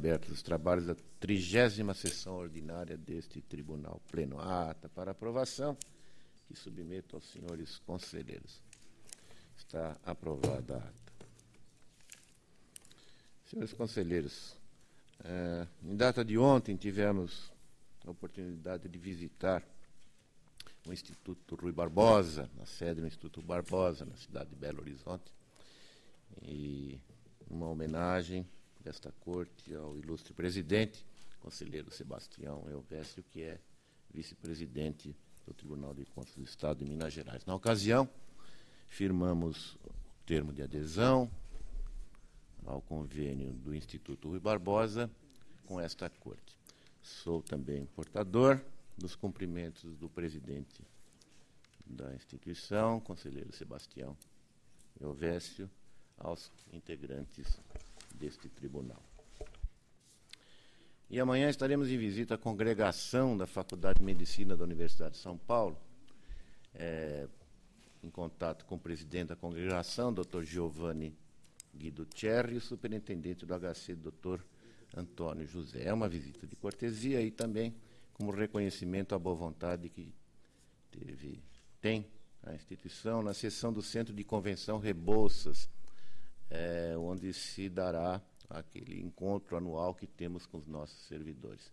abertos os trabalhos da 30ª sessão ordinária deste tribunal. Pleno a ata para aprovação, que submeto aos senhores conselheiros. Está aprovada a ata. Senhores conselheiros, em data de ontem tivemos a oportunidade de visitar o Instituto Rui Barbosa, na sede do Instituto Barbosa, na cidade de Belo Horizonte, e uma homenagem desta corte ao ilustre presidente, conselheiro Sebastião Elvésio, que é vice-presidente do Tribunal de Contas do Estado de Minas Gerais. Na ocasião, firmamos o termo de adesão ao convênio do Instituto Rui Barbosa com esta corte. Sou também portador dos cumprimentos do presidente da instituição, conselheiro Sebastião Elvésio, aos integrantes deste tribunal. E amanhã estaremos em visita à congregação da Faculdade de Medicina da Universidade de São Paulo, em contato com o presidente da congregação, Dr. Giovanni Guido Cherry, e o superintendente do HC, Dr. Antônio José. É uma visita de cortesia e também como reconhecimento à boa vontade que tem a instituição na sessão do Centro de Convenção Rebouças, onde se dará aquele encontro anual que temos com os nossos servidores.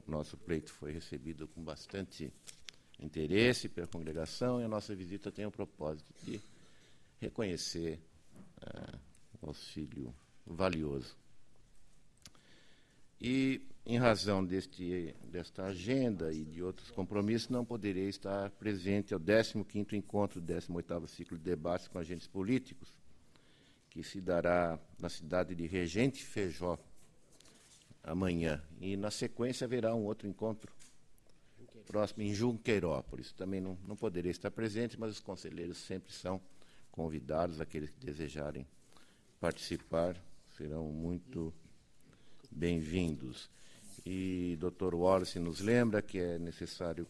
Nosso pleito foi recebido com bastante interesse pela congregação e a nossa visita tem o propósito de reconhecer o auxílio valioso. E, em razão desta agenda e de outros compromissos, não poderei estar presente ao 15º encontro do 18º ciclo de debates com agentes políticos, que se dará na cidade de Regente Feijó, amanhã. E, na sequência, haverá um outro encontro próximo em Junqueirópolis. Também não poderei estar presente, mas os conselheiros sempre são convidados, aqueles que desejarem participar serão muito bem-vindos. E Dr. Wallace nos lembra que é necessário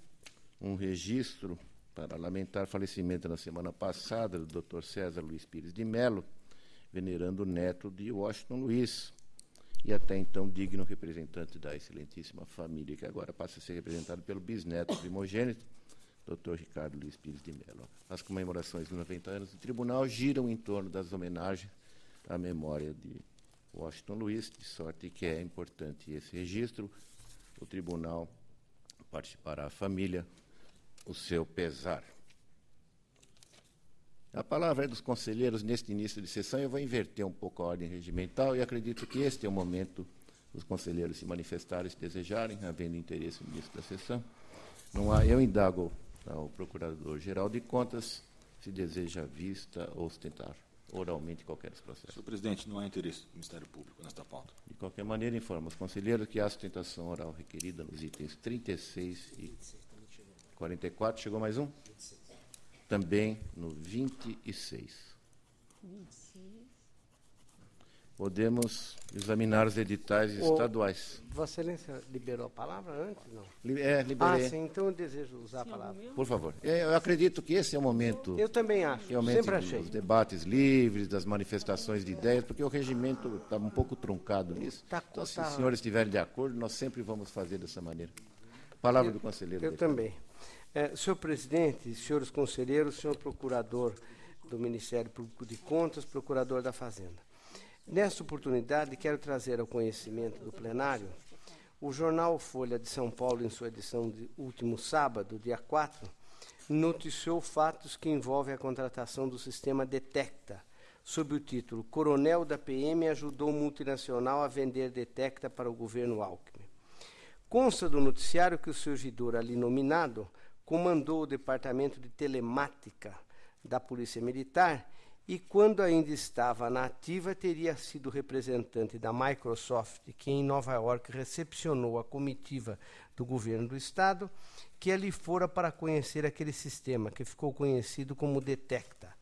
um registro para lamentar o falecimento na semana passada do Dr. César Luiz Pires de Mello, venerando o neto de Washington Luiz, e até então digno representante da excelentíssima família, que agora passa a ser representado pelo bisneto primogênito, Dr. Ricardo Luiz Pires de Mello. As comemorações dos 90 anos do tribunal giram em torno das homenagens à memória de Washington Luiz, de sorte que é importante esse registro. O tribunal participará a família o seu pesar. A palavra é dos conselheiros neste início de sessão. Eu vou inverter um pouco a ordem regimental e acredito que este é o momento dos conselheiros se manifestarem, se desejarem, havendo interesse no início da sessão. Não há, eu indago ao Procurador-Geral de Contas se deseja vista ou ostentar oralmente qualquer dos processos. Senhor presidente, não há interesse do Ministério Público nesta pauta. De qualquer maneira, informo os conselheiros que há sustentação oral requerida nos itens 36 e 44. Chegou mais um? 26. Também no 26. 26. Podemos examinar os editais estaduais. Vossa Excelência liberou a palavra antes? Não. Liberei. Sim, então eu desejo usar a palavra. Por favor. Eu acredito que esse é o momento. Eu também acho, sempre achei. Dos debates livres, das manifestações de ideias, porque o regimento está um pouco truncado nisso. Então, se os senhores estiverem de acordo, nós sempre vamos fazer dessa maneira. Palavra do conselheiro. Eu também. Senhor presidente, senhores conselheiros, senhor procurador do Ministério Público de Contas, procurador da Fazenda. Nesta oportunidade, quero trazer ao conhecimento do plenário o jornal Folha de São Paulo, em sua edição de último sábado, dia 4, noticiou fatos que envolvem a contratação do sistema Detecta, sob o título Coronel da PM ajudou multinacional a vender Detecta para o governo Alckmin. Consta do noticiário que o servidor ali nominado comandou o departamento de telemática da Polícia Militar e, quando ainda estava na ativa, teria sido representante da Microsoft, que em Nova York recepcionou a comitiva do governo do Estado, que ali fora para conhecer aquele sistema, que ficou conhecido como Detecta.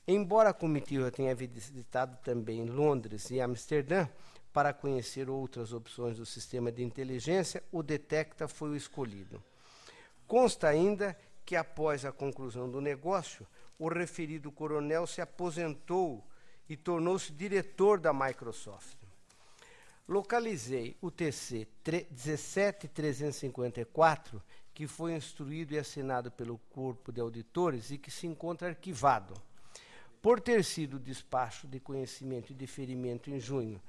Embora a comitiva tenha visitado também Londres e Amsterdã para conhecer outras opções do sistema de inteligência, o Detecta foi o escolhido. Consta ainda que, após a conclusão do negócio, o referido coronel se aposentou e tornou-se diretor da Microsoft. Localizei o TC 17354, que foi instruído e assinado pelo Corpo de Auditores e que se encontra arquivado. Por ter sido despacho de conhecimento e deferimento em junho,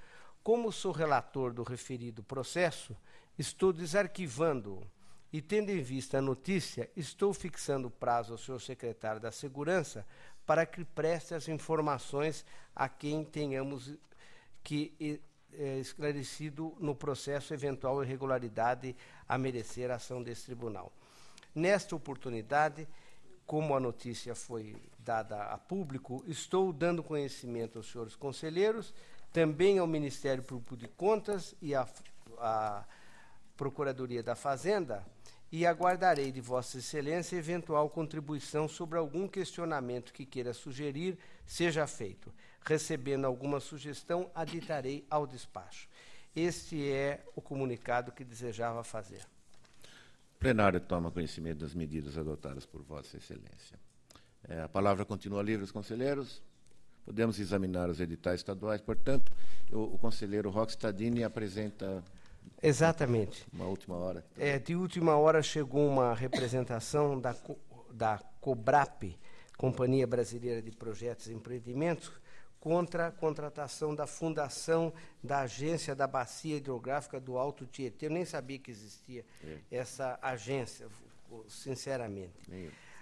como sou relator do referido processo, estou desarquivando-o e, tendo em vista a notícia, estou fixando o prazo ao senhor secretário da Segurança para que preste as informações a quem tenhamos que esclarecido no processo eventual irregularidade a merecer a ação desse tribunal. Nesta oportunidade, como a notícia foi dada a público, estou dando conhecimento aos senhores conselheiros, também ao Ministério Público de Contas e à Procuradoria da Fazenda, e aguardarei de Vossa Excelência eventual contribuição sobre algum questionamento que queira sugerir, seja feito. Recebendo alguma sugestão, aditarei ao despacho. Este é o comunicado que desejava fazer. O plenário toma conhecimento das medidas adotadas por Vossa Excelência. A palavra continua livre aos conselheiros. Podemos examinar os editais estaduais. Portanto, o conselheiro Roque Stadini apresenta... Exatamente. Uma última hora. De última hora chegou uma representação da COBRAP, Companhia Brasileira de Projetos e Empreendimentos, contra a contratação da fundação da Agência da Bacia Hidrográfica do Alto Tietê. Eu nem sabia que existia essa agência, sinceramente.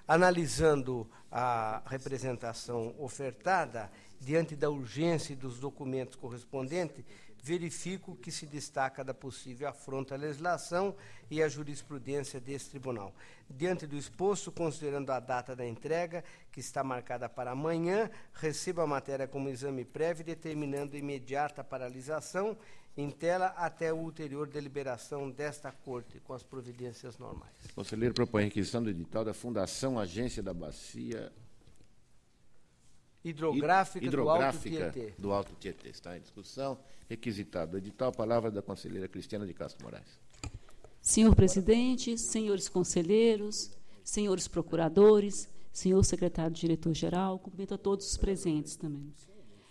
Analisando a representação ofertada, diante da urgência e dos documentos correspondentes, verifico que se destaca da possível afronta à legislação e à jurisprudência desse tribunal. Diante do exposto, considerando a data da entrega, que está marcada para amanhã, recebo a matéria como exame prévio, determinando imediata paralisação em tela até a ulterior deliberação desta Corte, com as providências normais. O conselheiro propõe a requisição do edital da Fundação Agência da Bacia Hidrográfica do Alto Tietê. Está em discussão. Requisitado o edital. A palavra da conselheira Cristiana de Castro Moraes. Senhor presidente, senhores conselheiros, senhores procuradores, senhor secretário-diretor-geral, cumprimento a todos os presentes também.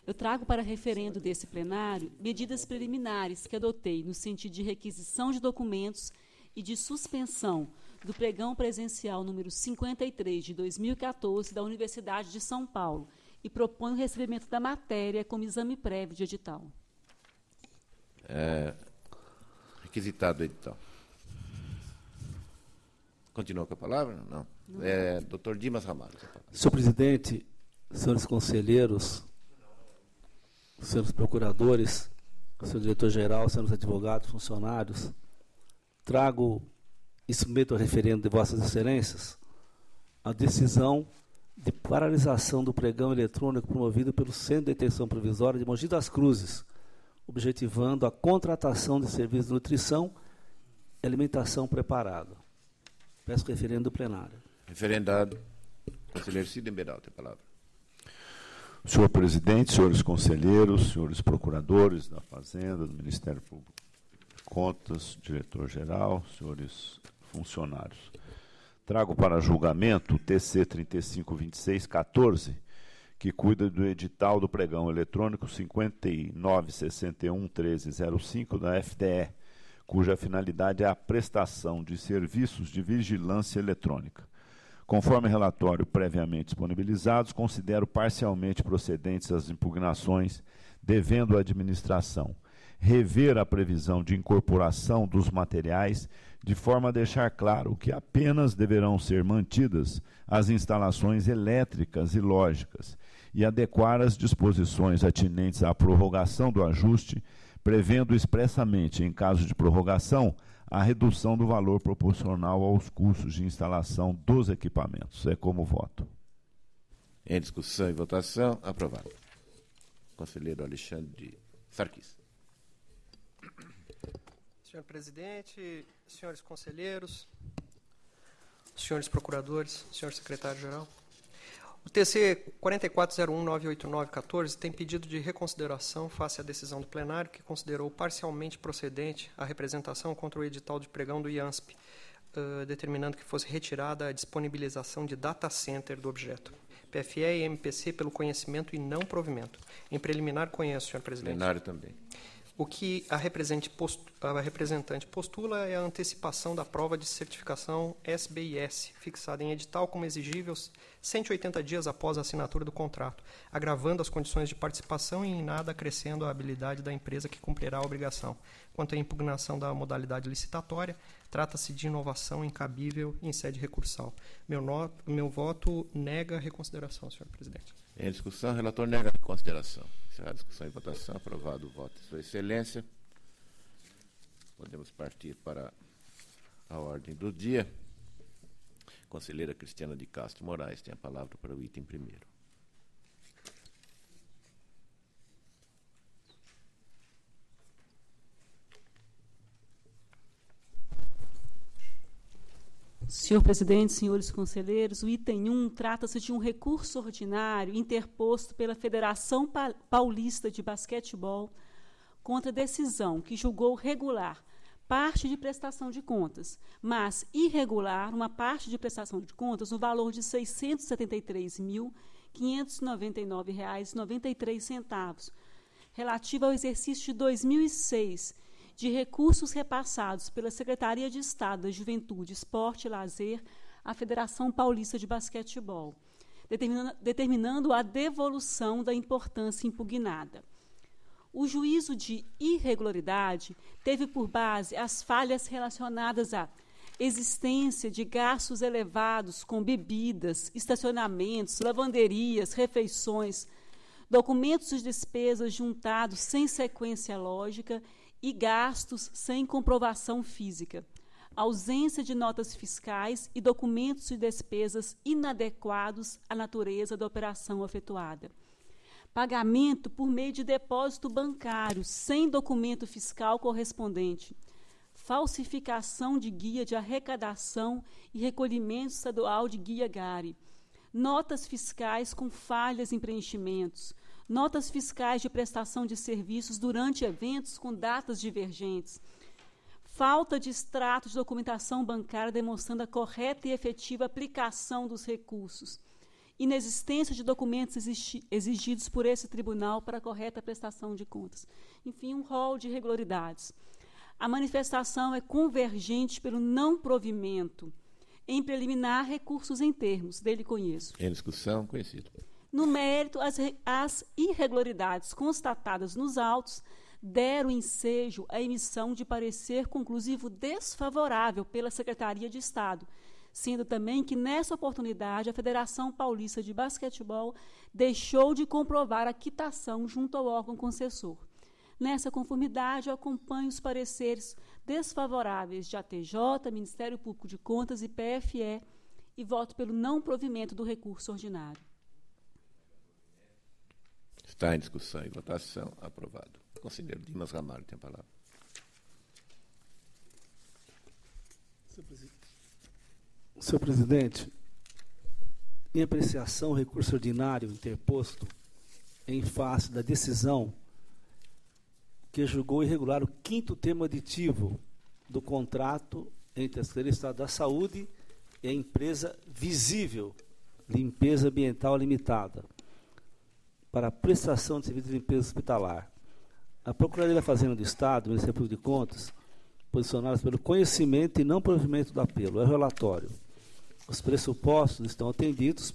Eu trago para referendo desse plenário medidas preliminares que adotei no sentido de requisição de documentos e de suspensão do pregão presencial número 53 de 2014 da Universidade de São Paulo e proponho o recebimento da matéria como exame prévio de edital. Requisitado o edital. Continua com a palavra? Não. Dr. Dimas Ramalho. Senhor presidente, senhores conselheiros, senhores procuradores, senhor diretor-geral, senhores advogados, funcionários, trago e submeto ao referendo de Vossas Excelências a decisão de paralisação do pregão eletrônico promovido pelo Centro de Detenção Provisória de Mogi das Cruzes, objetivando a contratação de serviços de nutrição e alimentação preparada. Peço referendo do plenário. Referendado. Conselheiro Cida Emberal, tem a palavra. Senhor presidente, senhores conselheiros, senhores procuradores da Fazenda, do Ministério Público de Contas, diretor-geral, senhores funcionários. Trago para julgamento o TC 352614, que cuida do edital do pregão eletrônico 59611305 da FDE, cuja finalidade é a prestação de serviços de vigilância eletrônica. Conforme relatório previamente disponibilizados, considero parcialmente procedentes as impugnações, devendo a administração rever a previsão de incorporação dos materiais de forma a deixar claro que apenas deverão ser mantidas as instalações elétricas e lógicas e adequar as disposições atinentes à prorrogação do ajuste, prevendo expressamente, em caso de prorrogação, a redução do valor proporcional aos custos de instalação dos equipamentos. É como voto. Em discussão e votação, aprovado. Conselheiro Alexandre Sarquis. Senhor presidente, senhores conselheiros, senhores procuradores, senhor secretário-geral. O TC 4401-989-14 tem pedido de reconsideração face à decisão do plenário, que considerou parcialmente procedente a representação contra o edital de pregão do IANSP, determinando que fosse retirada a disponibilização de data center do objeto. PFE e MPC pelo conhecimento e não provimento. Em preliminar, conheço, senhor presidente. Plenário também. O que a representante postula é a antecipação da prova de certificação SBIS, fixada em edital como exigível 180 dias após a assinatura do contrato, agravando as condições de participação e em nada acrescendo a habilidade da empresa que cumprirá a obrigação. Quanto à impugnação da modalidade licitatória, trata-se de inovação incabível em sede recursal. Meu voto nega a reconsideração, senhor presidente. Em discussão, o relator nega a reconsideração. Encerrada a discussão e votação, aprovado o voto de Sua Excelência. Podemos partir para a ordem do dia. Conselheira Cristiana de Castro Moraes tem a palavra para o item primeiro. Senhor presidente, senhores conselheiros, o item 1 trata-se de um recurso ordinário interposto pela Federação Paulista de Basquetebol contra a decisão que julgou regular parte de prestação de contas, mas irregular uma parte de prestação de contas no valor de R$ 673.599,93, relativa ao exercício de 2006, de recursos repassados pela Secretaria de Estado da Juventude, Esporte e Lazer à Federação Paulista de Basquetebol, determinando a devolução da importância impugnada. O juízo de irregularidade teve por base as falhas relacionadas à existência de gastos elevados com bebidas, estacionamentos, lavanderias, refeições, documentos de despesas juntados sem sequência lógica e gastos sem comprovação física, ausência de notas fiscais e documentos de despesas inadequados à natureza da operação efetuada, pagamento por meio de depósito bancário sem documento fiscal correspondente, falsificação de guia de arrecadação e recolhimento estadual de guia GARI, notas fiscais com falhas em preenchimentos, notas fiscais de prestação de serviços durante eventos com datas divergentes, falta de extrato de documentação bancária demonstrando a correta e efetiva aplicação dos recursos, inexistência de documentos exigidos por esse tribunal para a correta prestação de contas. Enfim, um rol de irregularidades. A manifestação é convergente pelo não provimento, em preliminar, recursos em termos, dele conheço. Em discussão, conhecido. No mérito, as irregularidades constatadas nos autos deram ensejo à emissão de parecer conclusivo desfavorável pela Secretaria de Estado, sendo também que, nessa oportunidade, a Federação Paulista de Basquetebol deixou de comprovar a quitação junto ao órgão concessor. Nessa conformidade, eu acompanho os pareceres desfavoráveis de ATJ, Ministério Público de Contas e PFE e voto pelo não provimento do recurso ordinário. Está em discussão e votação. Aprovado. Conselheiro Dimas Ramalho tem a palavra. Senhor presidente, em apreciação, o recurso ordinário interposto em face da decisão que julgou irregular o 5º termo aditivo do contrato entre a Secretaria de Estado da Saúde e a empresa Visível Limpeza Ambiental Limitada para a prestação de serviço de limpeza hospitalar. A Procuradoria da Fazenda do Estado, o Ministério Público de Contas, posicionadas pelo conhecimento e não provimento do apelo. É o relatório. Os pressupostos estão atendidos.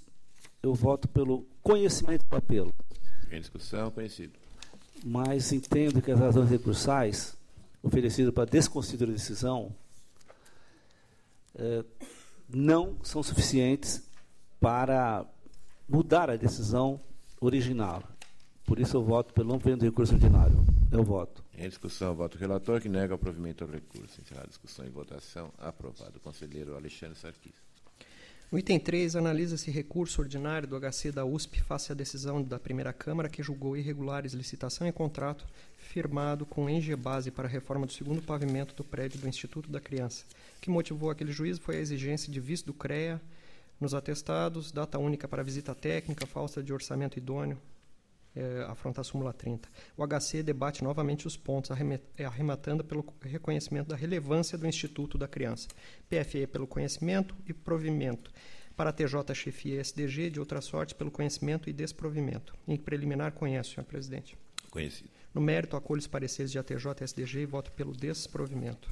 Eu voto pelo conhecimento do apelo. Em discussão, conhecido. Mas entendo que as razões recursais oferecidas para desconsiderar a decisão não são suficientes para mudar a decisão original. Por isso eu voto pelo não provimento do recurso ordinário. Eu voto. Em discussão, voto relator que nega o provimento ao recurso. Encerrada a discussão e votação. Aprovado. Conselheiro Alexandre Sarquis. No item 3, analisa-se recurso ordinário do HC da USP face à decisão da primeira Câmara que julgou irregulares licitação e contrato firmado com Engebase para a reforma do 2º pavimento do prédio do Instituto da Criança. O que motivou aquele juízo foi a exigência de visto do CREA nos atestados, data única para visita técnica, falta de orçamento idôneo, afronta a súmula 30. O HC debate novamente os pontos, arrematando pelo reconhecimento da relevância do Instituto da Criança. PFE pelo conhecimento e provimento. Para a TJ, chefia SDG, de outra sorte, pelo conhecimento e desprovimento. Em preliminar, conheço, senhor presidente. Conhecido. No mérito, acolho os pareceres de ATJ e SDG e voto pelo desprovimento.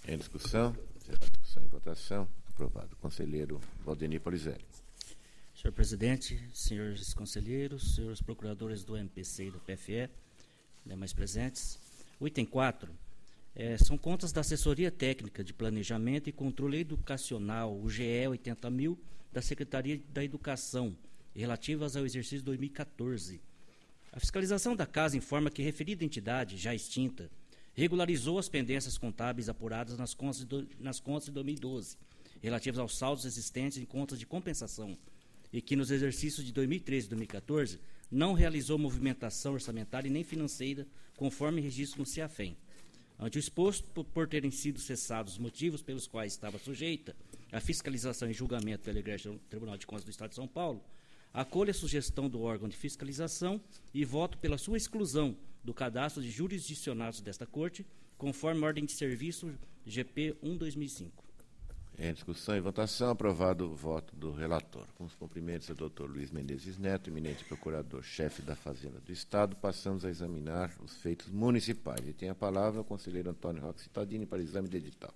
Em discussão? Discussão e votação. Aprovado. Conselheiro Valdenir Polizelli. Senhor presidente, senhores conselheiros, senhores procuradores do MPC e do PFE, demais presentes. O item 4 são contas da Assessoria Técnica de Planejamento e Controle Educacional, o GE 80.000, da Secretaria da Educação, relativas ao exercício 2014. A fiscalização da Casa informa que referida entidade, já extinta, regularizou as pendências contábeis apuradas nas contas de 2012, relativas aos saldos existentes em contas de compensação, e que nos exercícios de 2013 e 2014 não realizou movimentação orçamentária e nem financeira, conforme registro no CIAFEM. Ante o exposto, por terem sido cessados os motivos pelos quais estava sujeita a fiscalização e julgamento pelo Egresso Tribunal de Contas do Estado de São Paulo, acolho a sugestão do órgão de fiscalização e voto pela sua exclusão do cadastro de jurisdicionados desta Corte, conforme ordem de serviço GP 1/2005. Em discussão e votação, aprovado o voto do relator. Com os cumprimentos ao doutor Luiz Menezes Neto, eminente procurador-chefe da Fazenda do Estado, passamos a examinar os feitos municipais. E tem a palavra o conselheiro Antônio Roque Cittadini para exame de edital.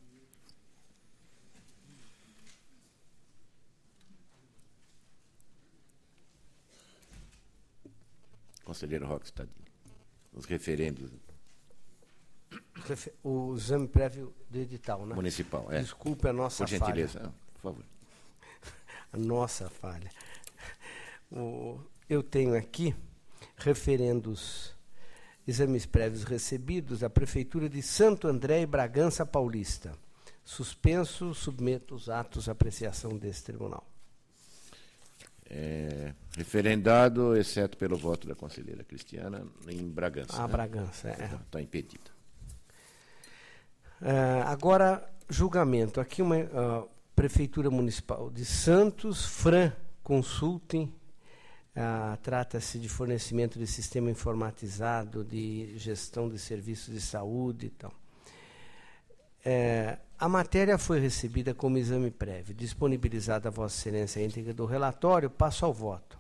Conselheiro Roque Cittadini. Os referendos. O exame prévio do edital, né? Municipal, é. Desculpe a nossa falha. Por gentileza, por favor. A nossa falha. Eu tenho aqui referendos, exames prévios recebidos da Prefeitura de Santo André e Bragança Paulista. Suspenso, submeto os atos à apreciação desse tribunal. Referendado, exceto pelo voto da conselheira Cristiana, em Bragança. A Bragança, Está impedida. Agora, julgamento. Aqui uma Prefeitura Municipal de Santos, Fran Consulting, trata-se de fornecimento de sistema informatizado de gestão de serviços de saúde e tal. A matéria foi recebida como exame prévio, disponibilizada a Vossa Excelência a íntegra do relatório, passo ao voto.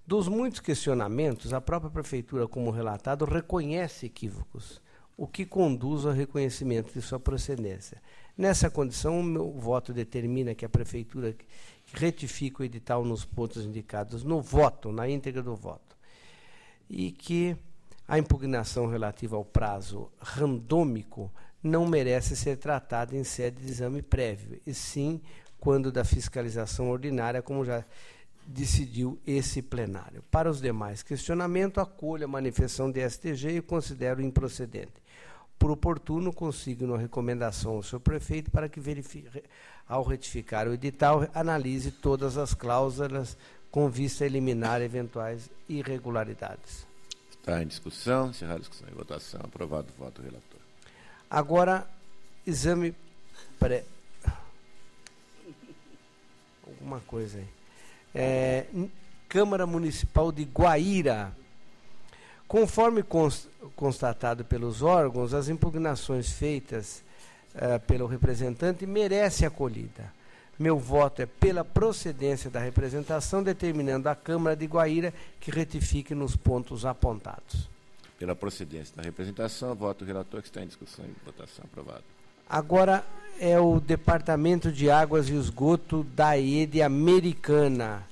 Dos muitos questionamentos, a própria Prefeitura, como relatado, reconhece equívocos, o que conduz ao reconhecimento de sua procedência. Nessa condição, o meu voto determina que a Prefeitura retifique o edital nos pontos indicados no voto, na íntegra do voto, e que a impugnação relativa ao prazo randômico não merece ser tratada em sede de exame prévio, e sim quando da fiscalização ordinária, como já decidiu esse plenário. Para os demais questionamentos, acolho a manifestação de STG e considero improcedente. Por oportuno, consigno a recomendação ao senhor prefeito para que, ao retificar o edital, analise todas as cláusulas com vista a eliminar eventuais irregularidades. Está em discussão, encerrada a discussão e votação. Aprovado o voto do relator. Agora, exame alguma coisa aí. Câmara Municipal de Guaíra. Conforme constatado pelos órgãos, as impugnações feitas pelo representante merecem acolhida. Meu voto é pela procedência da representação, determinando a Câmara de Guaíra que retifique nos pontos apontados. Pela procedência da representação, voto do relator que está em discussão e votação. Aprovado. Agora é o Departamento de Águas e Esgoto da EDE Americana.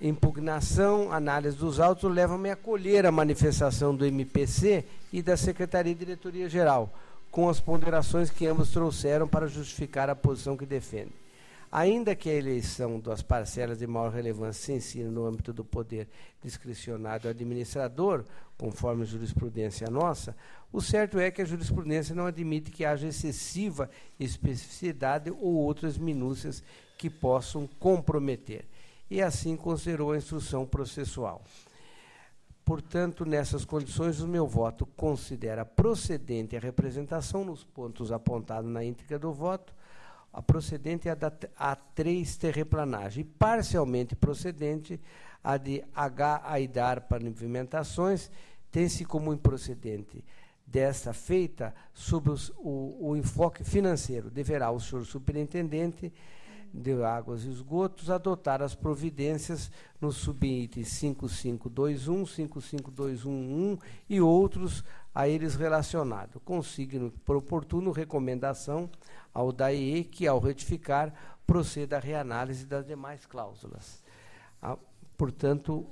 Impugnação, análise dos autos levam-me a acolher a manifestação do MPC e da Secretaria de Diretoria Geral, com as ponderações que ambos trouxeram para justificar a posição que defendem. Ainda que a eleição das parcelas de maior relevância se ensine no âmbito do poder discricionário do administrador, conforme a jurisprudência nossa, o certo é que a jurisprudência não admite que haja excessiva especificidade ou outras minúcias que possam comprometer. E assim considerou a instrução processual. Portanto, nessas condições, o meu voto considera procedente a representação nos pontos apontados na íntegra do voto, a procedente é a da A3 terreplanagem, e parcialmente procedente a de H Aidar pavimentações, tem-se como improcedente desta feita sob o enfoque financeiro. Deverá o senhor superintendente de Águas e Esgotos adotar as providências no subitens 5521, 55211 e outros a eles relacionados. Consigne por oportuno recomendação ao DAE que, ao retificar, proceda à reanálise das demais cláusulas. Portanto,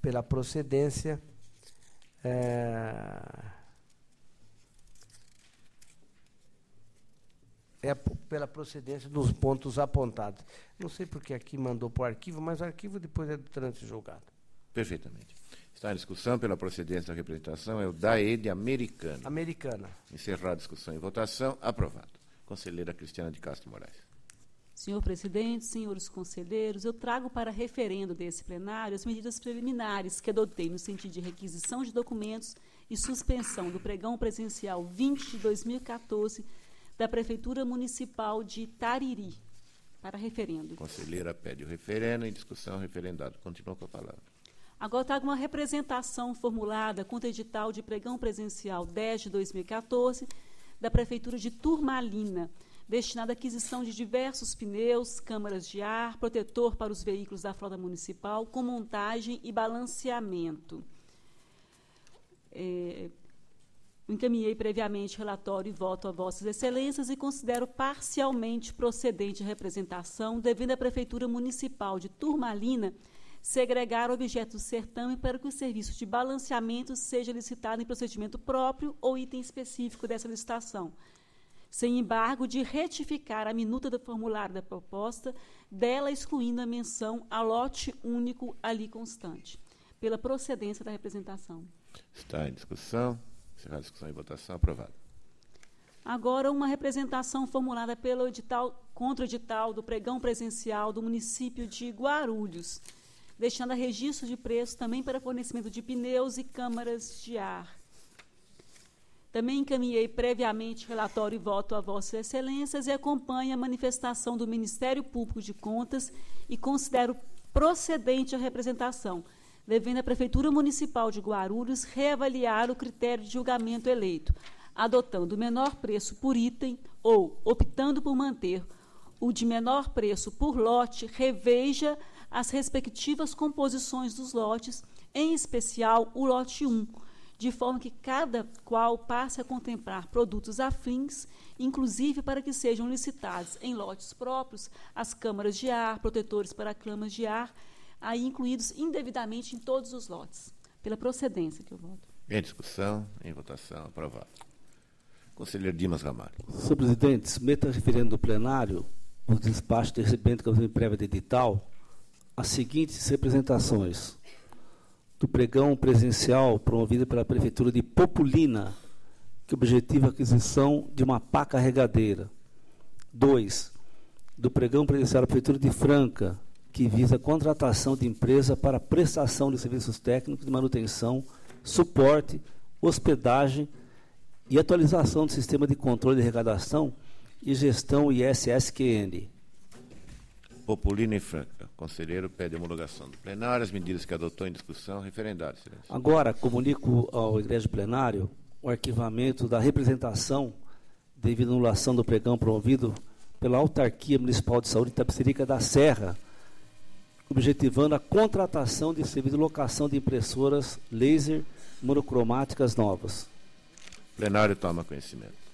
pela procedência, pela procedência dos pontos apontados. Não sei porque aqui mandou para o arquivo, mas o arquivo depois é do trânsito julgado. Perfeitamente. Está em discussão pela procedência da representação, é o DAE de Americana. Americana. Encerrada a discussão e votação, aprovado. Conselheira Cristiana de Castro Moraes. Senhor presidente, senhores conselheiros, eu trago para referendo desse plenário as medidas preliminares que adotei no sentido de requisição de documentos e suspensão do pregão presencial 20 de 2014 da Prefeitura Municipal de Itariri, para referendo. Conselheira pede o referendo, em discussão, referendado. Continua com a palavra. Agora eu trago uma representação formulada contra o edital de pregão presencial 10 de 2014 da Prefeitura de Turmalina, destinada à aquisição de diversos pneus, câmaras de ar, protetor para os veículos da frota municipal, com montagem e balanceamento. Encaminhei previamente relatório e voto a Vossas Excelências e considero parcialmente procedente a representação, devendo a Prefeitura Municipal de Turmalina segregar objetos do certame para que o serviço de balanceamento seja licitado em procedimento próprio ou item específico dessa licitação, sem embargo de retificar a minuta do formulário da proposta, dela excluindo a menção a lote único ali constante, pela procedência da representação. Está em discussão. Encerrada a discussão e votação, aprovado. Agora, uma representação formulada pelo edital, contra o edital do pregão presencial do município de Guarulhos, destinada a registro de preço também para fornecimento de pneus e câmaras de ar. Também encaminhei previamente relatório e voto a Vossas Excelências e acompanho a manifestação do Ministério Público de Contas e considero procedente a representação, devendo a Prefeitura Municipal de Guarulhos reavaliar o critério de julgamento eleito, adotando o menor preço por item ou, optando por manter o de menor preço por lote, reveja as respectivas composições dos lotes, em especial o lote 1, de forma que cada qual passe a contemplar produtos afins, inclusive para que sejam licitados em lotes próprios as câmaras de ar, protetores para câmaras de ar, aí incluídos indevidamente em todos os lotes, pela procedência que eu voto. Em discussão, em votação, aprovado. Conselheiro Dimas Ramalho. Senhor presidente, submeta a referendo do plenário o despacho de recebimento que eu prévia de edital as seguintes representações: do pregão presencial promovido pela Prefeitura de Populina, que objetiva a aquisição de uma pá carregadeira. 2. Do pregão presencial da Prefeitura de Franca, que visa a contratação de empresa para prestação de serviços técnicos de manutenção, suporte, hospedagem e atualização do sistema de controle de arrecadação e gestão ISSQN. Populina e Franca. Conselheiro pede homologação do plenário. As medidas que adotou em discussão, referendado. Excelência. Agora, comunico ao egrégio plenário o arquivamento da representação devido à anulação do pregão promovido pela Autarquia Municipal de Saúde de Itapecerica da Serra, objetivando a contratação de serviço de locação de impressoras laser monocromáticas novas. O plenário toma conhecimento.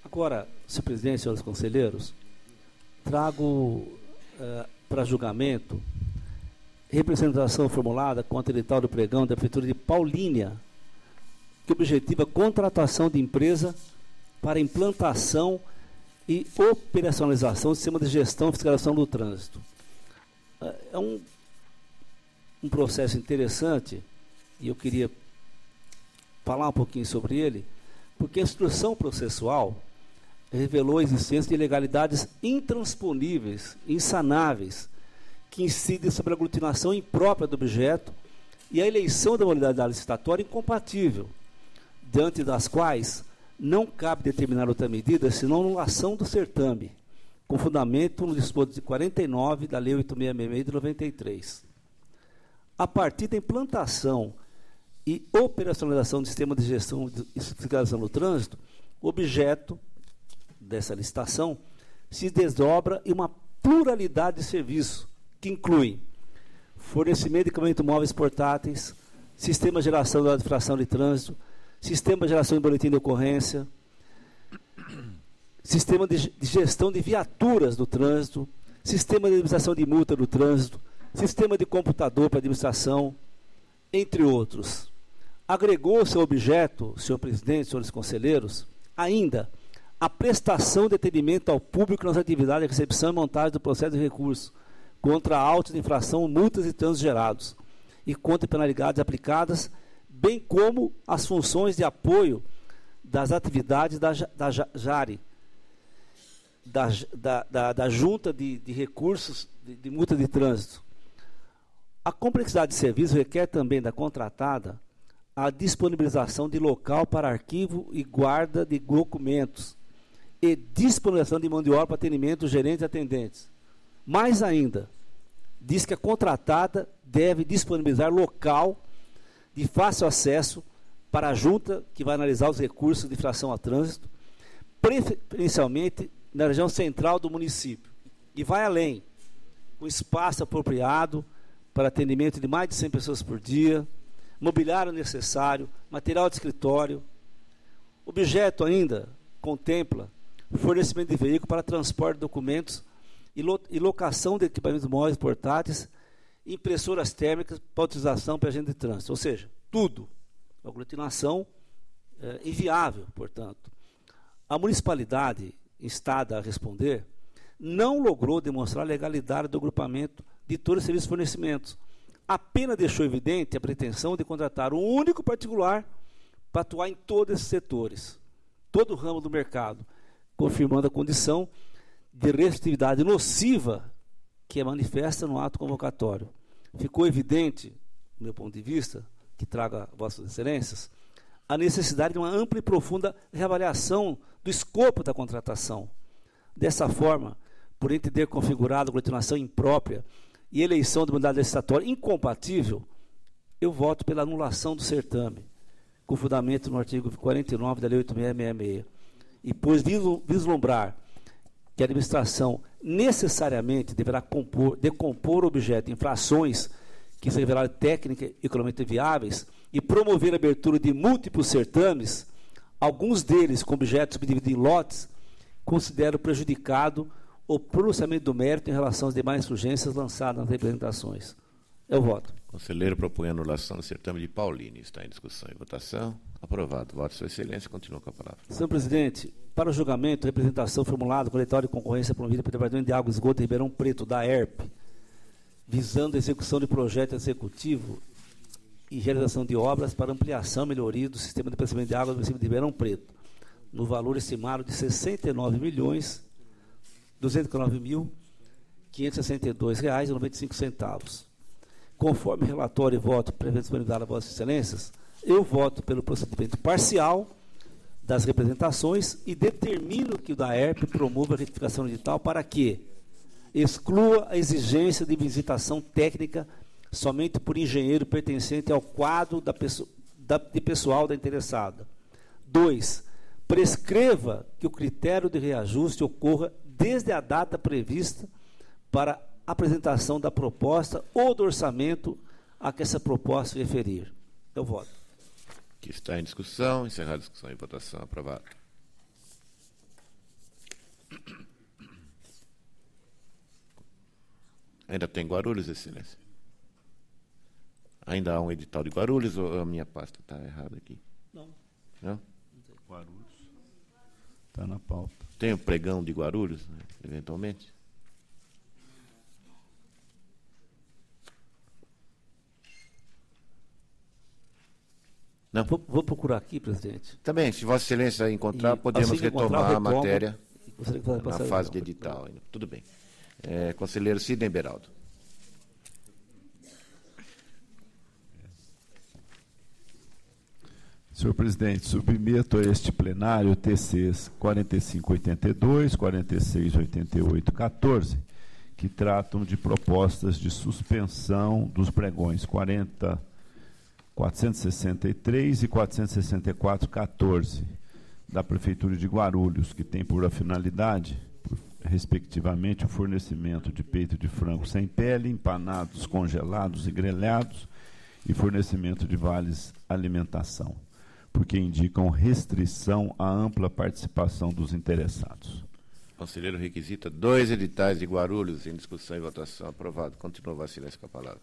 Agora, senhor presidente, senhores conselheiros, trago para julgamento representação formulada contra o edital do pregão da Prefeitura de Paulínia, que objetiva a contratação de empresa para implantação e operacionalização do sistema de gestão e fiscalização do trânsito. É um processo interessante e eu queria falar um pouquinho sobre ele, porque a instrução processual revelou a existência de ilegalidades intransponíveis, insanáveis, que incidem sobre a aglutinação imprópria do objeto e a eleição da modalidade licitatória incompatível, diante das quais não cabe determinar outra medida senão anulação do certame, com fundamento no disposto de 49 da Lei 8666 de 93. A partir da implantação e operacionalização do sistema de gestão e fiscalização do trânsito, o objeto dessa licitação se desdobra em uma pluralidade de serviços, que incluem fornecimento de equipamentos móveis portáteis, sistema de geração da infração de trânsito, sistema de geração de boletim de ocorrência, sistema de gestão de viaturas do trânsito, sistema de administração de multa do trânsito, sistema de computador para administração, entre outros. Agregou-se ao objeto, senhor presidente, senhores conselheiros, ainda a prestação de atendimento ao público nas atividades de recepção e montagem do processo de recurso contra autos de infração, multas e trânsitos gerados e contra penalidades aplicadas, bem como as funções de apoio das atividades da JARE, da Junta de Recursos de Multa de Trânsito. A complexidade de serviço requer também da contratada a disponibilização de local para arquivo e guarda de documentos e disponibilização de mão de obra para atendimento dos gerentes e atendentes. Mais ainda, diz que a contratada deve disponibilizar local de fácil acesso para a junta que vai analisar os recursos de infração a trânsito, preferencialmente na região central do município. E vai além, com espaço apropriado para atendimento de mais de 100 pessoas por dia, mobiliário necessário, material de escritório. O objeto ainda contempla o fornecimento de veículo para transporte de documentos e locação de equipamentos móveis portáteis, impressoras térmicas para utilização para agente de trânsito. Ou seja, tudo. Aglutinação inviável, portanto. A municipalidade, instada a responder, não logrou demonstrar a legalidade do agrupamento de todos os serviços e fornecimentos. Apenas deixou evidente a pretensão de contratar um único particular para atuar em todos esses setores, todo o ramo do mercado, confirmando a condição de restritividade nociva que é manifesta no ato convocatório. Ficou evidente, do meu ponto de vista, que traga vossas excelências, a necessidade de uma ampla e profunda reavaliação do escopo da contratação. Dessa forma, por entender configurado a aglutinação imprópria e eleição de mandado licitatório incompatível, eu voto pela anulação do certame, com fundamento no artigo 49 da Lei 8.666, e pois vislumbrar que a administração necessariamente deverá decompor o objeto de infrações que se revelaram técnicas e economicamente viáveis e promover a abertura de múltiplos certames, alguns deles com objetos subdivididos em lotes, considero prejudicado o pronunciamento do mérito em relação às demais urgências lançadas nas representações. Eu voto. Conselheiro propõe anulação do certame de Paulini. Está em discussão e votação. Aprovado. Voto, Sua Excelência. Continua com a palavra. Senhor presidente, para o julgamento, representação formulada com o Diretório de Concorrência promovida pelo Departamento de Água e Esgoto de Ribeirão Preto, da ERP, visando a execução de projeto executivo e realização de obras para ampliação e melhoria do sistema de abastecimento de água do município de Ribeirão Preto, no valor estimado de R$ 69.259.562,95. Conforme relatório e voto previamente disponibilizado a Vossas Excelências, eu voto pelo procedimento parcial das representações e determino que o DAERP promova a retificação edital para que exclua a exigência de visitação técnica somente por engenheiro pertencente ao quadro de pessoal da interessada. 2. Prescreva que o critério de reajuste ocorra desde a data prevista para a apresentação da proposta ou do orçamento a que essa proposta se referir. Eu voto. Que está em discussão. Encerrada a discussão e votação. Aprovado. Ainda tem Guarulhos, Excelência? Ainda há um edital de Guarulhos ou a minha pasta está errada aqui? Não. Não? Guarulhos. Está na pauta. Tem o pregão de Guarulhos, né, eventualmente? Não? Vou procurar aqui, presidente. Também, se Vossa Excelência encontrar, podemos assim retomar a matéria na na fase de edital. Tudo bem. Conselheiro Sidney Beraldo. Senhor presidente, submeto a este plenário TCs 4582, 4688, 14, que tratam de propostas de suspensão dos pregões 463 e 464, 14, da Prefeitura de Guarulhos, que tem por finalidade respectivamente, o fornecimento de peito de frango sem pele, empanados, congelados e grelhados, e fornecimento de vales alimentação, porque indicam restrição à ampla participação dos interessados. O conselheiro requisita 2 editais de Guarulhos em discussão e votação. Aprovado. Continua Vossa Excelência com a palavra.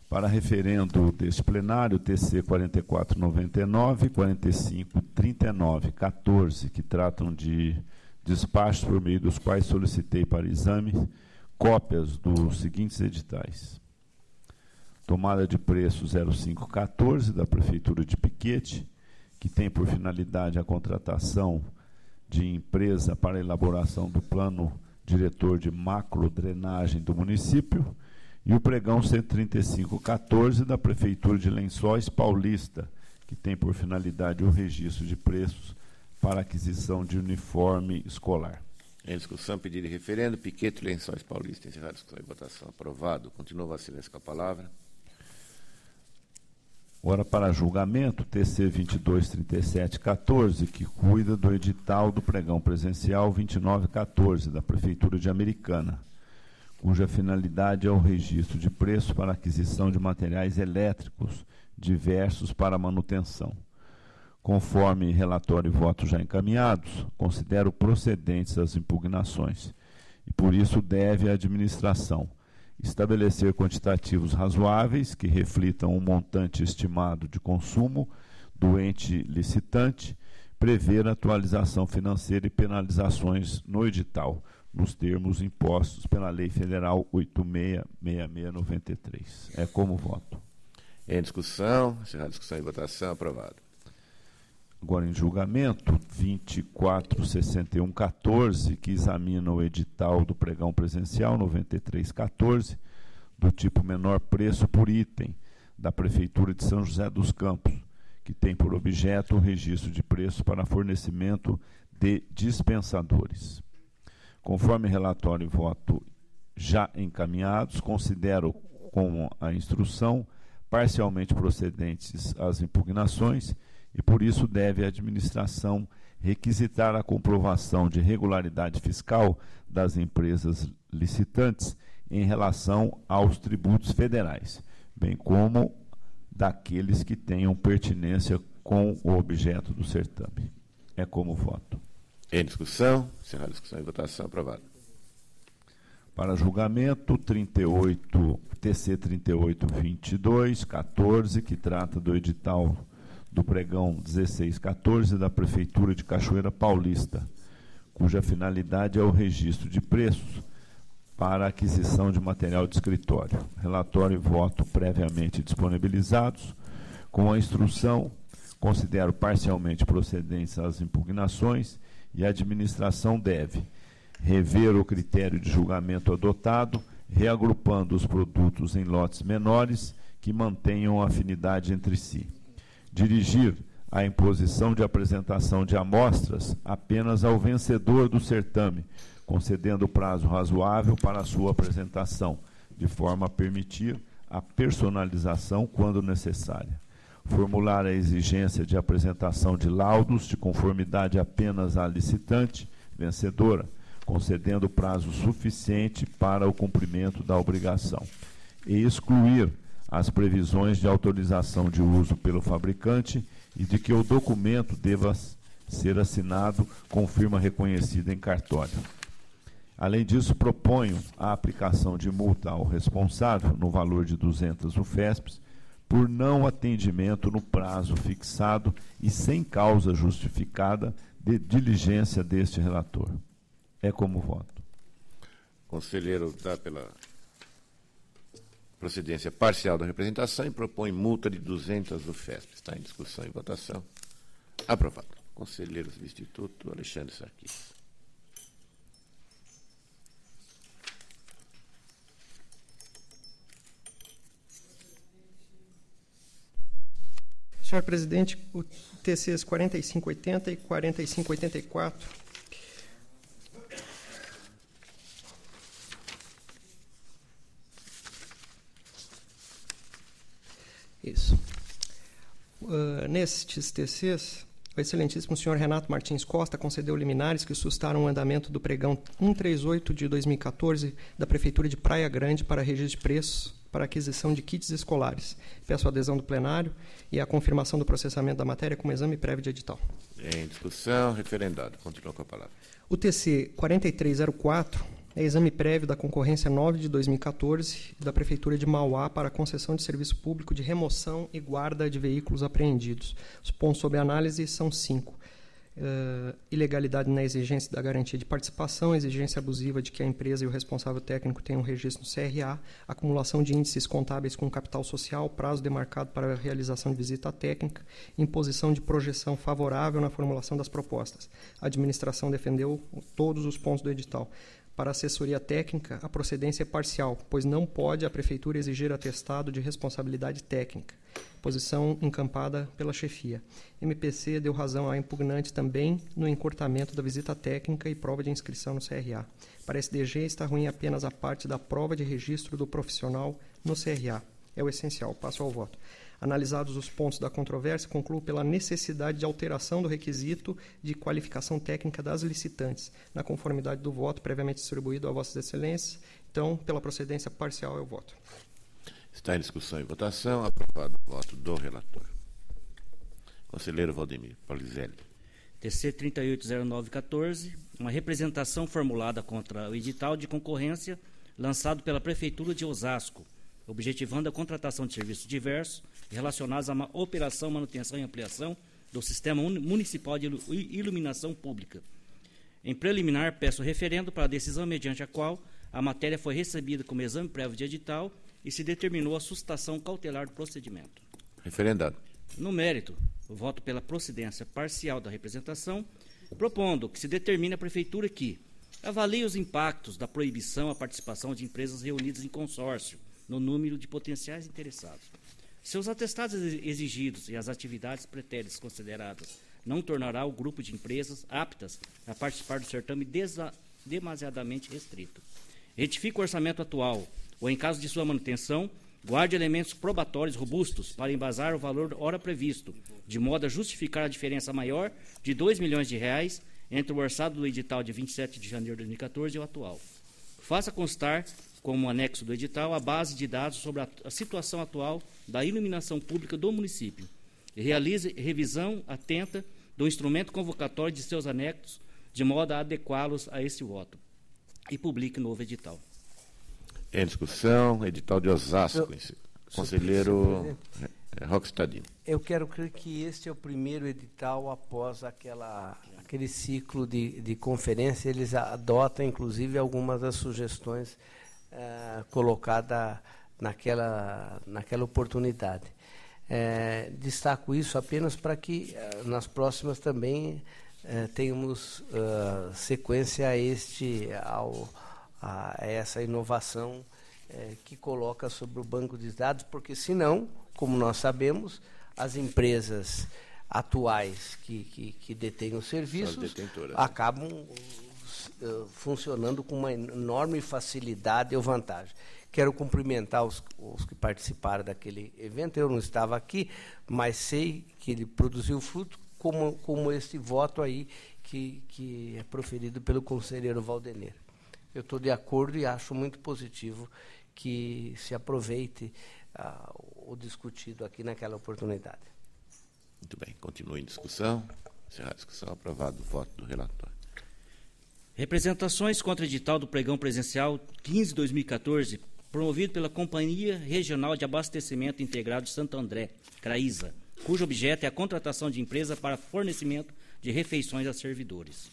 Para referendo deste plenário, TC 4499 e 453914, que tratam de despachos por meio dos quais solicitei para exame cópias dos seguintes editais. Tomada de preço 0514 da Prefeitura de Piquete, que tem por finalidade a contratação de empresa para a elaboração do plano diretor de macrodrenagem do município, e o pregão 13514 da Prefeitura de Lençóis Paulista, que tem por finalidade o registro de preços para aquisição de uniforme escolar. Em discussão, pedido de referendo, Piquete, Lençóis Paulista. Encerrada a discussão e votação. Aprovado. Continua Vossa Excelência com a palavra. Ora, para julgamento, TC 223714, que cuida do edital do pregão presencial 2914 da Prefeitura de Americana, cuja finalidade é o registro de preço para aquisição de materiais elétricos diversos para manutenção. Conforme relatório e voto já encaminhados, considero procedentes as impugnações e, por isso, deve a administração estabelecer quantitativos razoáveis que reflitam o montante estimado de consumo do ente licitante, prever atualização financeira e penalizações no edital, nos termos impostos pela Lei Federal 866693. É como voto. Em discussão, encerrada a discussão e votação. Aprovado. Agora, em julgamento, 246114, que examina o edital do pregão presencial 9314, do tipo menor preço por item, da Prefeitura de São José dos Campos, que tem por objeto o registro de preço para fornecimento de dispensadores. Conforme relatório e voto já encaminhados, considero com a instrução parcialmente procedentes as impugnações e, por isso, deve a administração requisitar a comprovação de regularidade fiscal das empresas licitantes em relação aos tributos federais, bem como daqueles que tenham pertinência com o objeto do certame. É como voto. Em discussão, encerrada a discussão e votação. Aprovado. Para julgamento, TC 382214, que trata do edital do pregão 1614 da Prefeitura de Cachoeira Paulista, cuja finalidade é o registro de preços para aquisição de material de escritório. Relatório e voto previamente disponibilizados. Com a instrução, considero parcialmente procedentes as impugnações e a administração deve rever o critério de julgamento adotado, reagrupando os produtos em lotes menores que mantenham afinidade entre si. Dirigir a imposição de apresentação de amostras apenas ao vencedor do certame, concedendo prazo razoável para a sua apresentação, de forma a permitir a personalização quando necessária. Formular a exigência de apresentação de laudos de conformidade apenas à licitante vencedora, concedendo prazo suficiente para o cumprimento da obrigação. E excluir as previsões de autorização de uso pelo fabricante e de que o documento deva ser assinado com firma reconhecida em cartório. Além disso, proponho a aplicação de multa ao responsável, no valor de 200 UFESPs, por não atendimento no prazo fixado e sem causa justificada de diligência deste relator. É como voto. O conselheiro dá pela procedência parcial da representação e propõe multa de 200 UFESP. Está em discussão e votação. Aprovado. Conselheiro substituto Alexandre Sarquis. Senhor presidente, o TCs 4580 e 4584. Isso. Nestes TCs, O excelentíssimo senhor Renato Martins Costa concedeu liminares que sustaram o andamento do pregão 138 de 2014 da Prefeitura de Praia Grande para registro de preços para aquisição de kits escolares. Peço a adesão do plenário e a confirmação do processamento da matéria como exame prévio de edital. Em discussão, referendado. Continua com a palavra. O TC 4304 é exame prévio da concorrência 9 de 2014 da Prefeitura de Mauá para a concessão de serviço público de remoção e guarda de veículos apreendidos. Os pontos sob análise são 5. Ilegalidade na exigência da garantia de participação, exigência abusiva de que a empresa e o responsável técnico tenham registro no CRA, acumulação de índices contábeis com capital social, prazo demarcado para a realização de visita técnica, imposição de projeção favorável na formulação das propostas. A administração defendeu todos os pontos do edital. Para a assessoria técnica, a procedência é parcial, pois não pode a Prefeitura exigir atestado de responsabilidade técnica. Posição encampada pela chefia. MPC deu razão à impugnante também no encurtamento da visita técnica e prova de inscrição no CRA. Para a SDG, está ruim apenas a parte da prova de registro do profissional no CRA. É o essencial. Passo ao voto. Analisados os pontos da controvérsia, concluo pela necessidade de alteração do requisito de qualificação técnica das licitantes, na conformidade do voto previamente distribuído a Vossas Excelências. Então, pela procedência parcial, eu voto. Está em discussão e votação. Aprovado o voto do relator. Conselheiro Valdemir Polizelli. TC 380914, uma representação formulada contra o edital de concorrência lançado pela Prefeitura de Osasco, objetivando a contratação de serviços diversos relacionados à operação, manutenção e ampliação do Sistema Municipal de Iluminação Pública. Em preliminar, peço referendo para a decisão mediante a qual a matéria foi recebida como exame prévio de edital e se determinou a sustação cautelar do procedimento. Referendado. No mérito, voto pela procedência parcial da representação, propondo que se determine a Prefeitura que avalie os impactos da proibição à participação de empresas reunidas em consórcio no número de potenciais interessados. Se os atestados exigidos e as atividades pretéritas consideradas não tornará o grupo de empresas aptas a participar do certame demasiadamente restrito. Retifique o orçamento atual, ou em caso de sua manutenção, guarde elementos probatórios robustos para embasar o valor hora previsto, de modo a justificar a diferença maior de R$2 milhões entre o orçado do edital de 27 de janeiro de 2014 e o atual. Faça constar, como anexo do edital, a base de dados sobre a situação atual da iluminação pública do município e realize revisão atenta do instrumento convocatório de seus anexos, de modo a adequá-los a este voto. E publique novo edital. Em discussão, edital de Osasco. Conselheiro Roque Stadini. Eu quero crer que este é o primeiro edital após aquele ciclo de conferência. Eles adotam, inclusive, algumas das sugestões colocadas naquela oportunidade. Destaco isso apenas para que nas próximas também tenhamos sequência a essa inovação que coloca sobre o banco de dados, porque senão, como nós sabemos, as empresas atuais que detêm os serviços acabam funcionando com uma enorme facilidade ou vantagem. Quero cumprimentar os que participaram daquele evento. Eu não estava aqui, mas sei que ele produziu fruto, como este voto aí que é proferido pelo conselheiro Valdener. Eu estou de acordo e acho muito positivo que se aproveite o discutido aqui naquela oportunidade. Muito bem, continua em discussão. Encerrar a discussão, aprovado o voto do relator. Representações contra o edital do pregão presencial 15/2014, promovido pela Companhia Regional de Abastecimento Integrado de Santo André, CRAISA, cujo objeto é a contratação de empresa para fornecimento de refeições a servidores.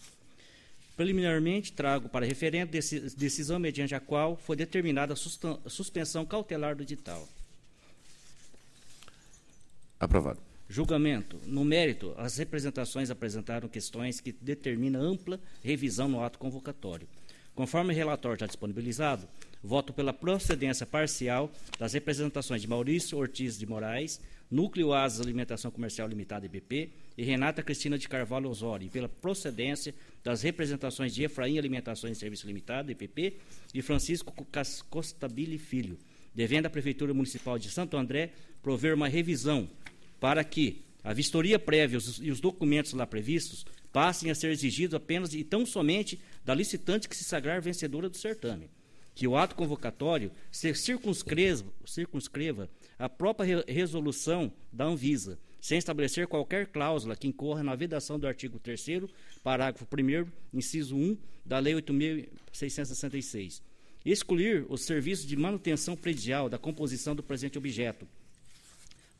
Preliminarmente, trago para referendo decisão mediante a qual foi determinada a suspensão cautelar do edital. Aprovado. Julgamento. No mérito, as representações apresentaram questões que determinam ampla revisão no ato convocatório. Conforme o relatório já disponibilizado, voto pela procedência parcial das representações de Maurício Ortiz de Moraes, Núcleo Asas Alimentação Comercial Limitada, EBP, e Renata Cristina de Carvalho Osório, e pela procedência das representações de Efraim Alimentações e Serviço Limitado, EPP, e Francisco Costabile Filho, devendo a Prefeitura Municipal de Santo André prover uma revisão para que a vistoria prévia e os documentos lá previstos passem a ser exigidos apenas e tão somente da licitante que se sagrar vencedora do certame, que o ato convocatório circunscreva a própria resolução da Anvisa, sem estabelecer qualquer cláusula que incorra na vedação do artigo 3º, parágrafo 1º, inciso 1, da Lei 8.666. Excluir os serviços de manutenção predial da composição do presente objeto,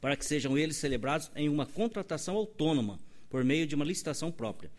para que sejam eles celebrados em uma contratação autônoma, por meio de uma licitação própria.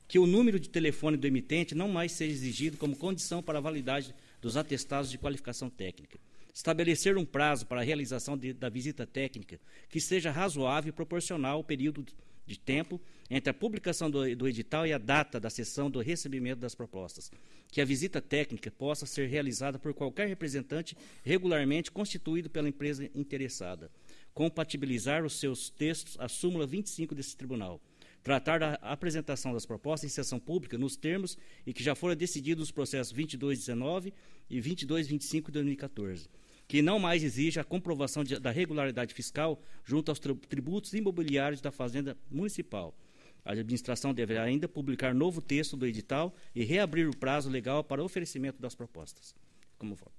Que o número de telefone do emitente não mais seja exigido como condição para a validade dos atestados de qualificação técnica. Estabelecer um prazo para a realização da visita técnica que seja razoável e proporcional ao período de tempo entre a publicação do edital e a data da sessão do recebimento das propostas. Que a visita técnica possa ser realizada por qualquer representante regularmente constituído pela empresa interessada. Compatibilizar os seus textos à súmula 25 desse tribunal. Tratar da apresentação das propostas em sessão pública nos termos e que já foram decididos nos processos 2219 e 2225 de 2014. Que não mais exija a comprovação da regularidade fiscal junto aos tributos imobiliários da Fazenda Municipal. A administração deverá ainda publicar novo texto do edital e reabrir o prazo legal para oferecimento das propostas. Como voto?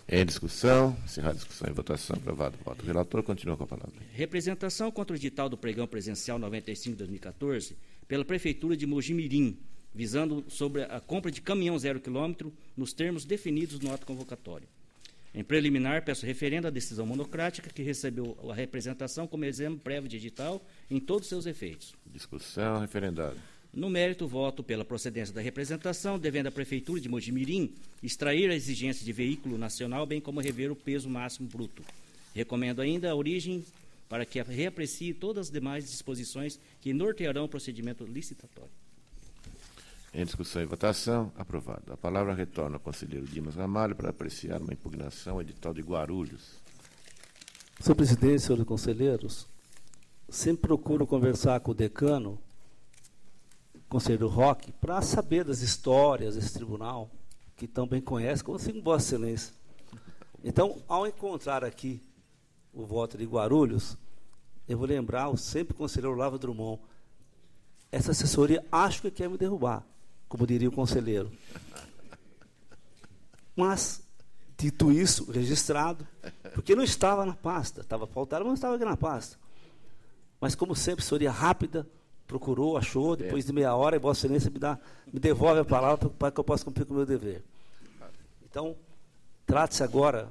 Em discussão, encerrar a discussão e votação, aprovado o voto. O relator continua com a palavra. Representação contra o edital do pregão presencial 95 de 2014 pela Prefeitura de Mojimirim, visando sobre a compra de caminhão 0 km nos termos definidos no ato convocatório. Em preliminar, peço referendo à decisão monocrática que recebeu a representação como exemplo prévio de edital em todos os seus efeitos. Discussão, referendado. No mérito, voto pela procedência da representação, devendo a Prefeitura de Mojimirim extrair a exigência de veículo nacional, bem como rever o peso máximo bruto. Recomendo ainda a origem para que reaprecie todas as demais disposições que nortearão o procedimento licitatório. Em discussão e votação, aprovado. A palavra retorna ao conselheiro Dimas Ramalho para apreciar uma impugnação ao edital de Guarulhos. Senhor presidente, senhores conselheiros, sempre procuro conversar com o decano, conselheiro Roque, para saber das histórias desse tribunal, que tão bem conhece, como assim, Vossa Excelência. Então, ao encontrar aqui o voto de Guarulhos, eu vou lembrar o sempre conselheiro Olavo Drummond. Essa assessoria acho que quer me derrubar, como diria o conselheiro. Mas, dito isso, registrado, porque não estava na pasta, estava faltado, mas não estava aqui na pasta. Mas, como sempre, assessoria rápida, procurou, achou, depois de meia hora, e Vossa Excelência me devolve a palavra para que eu possa cumprir com o meu dever. Então, trata-se agora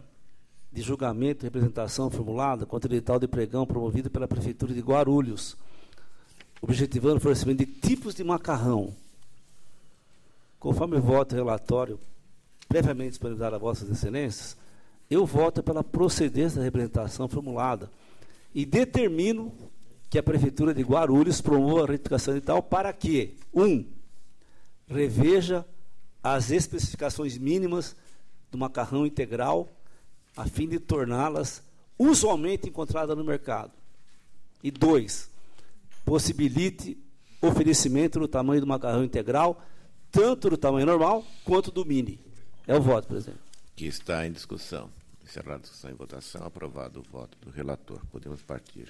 de julgamento e representação formulada contra o edital de pregão promovido pela Prefeitura de Guarulhos, objetivando o fornecimento de tipos de macarrão. Conforme o voto relatório previamente disponibilizado a Vossas Excelências, eu voto pela procedência da representação formulada e determino que a Prefeitura de Guarulhos promova a retificação edital para que, 1. Reveja as especificações mínimas do macarrão integral a fim de torná-las usualmente encontradas no mercado. E 2. Possibilite oferecimento no tamanho do macarrão integral, tanto do tamanho normal quanto do mini. É o voto, presidente. Que está em discussão. Encerrada a discussão e votação, aprovado o voto do relator. Podemos partir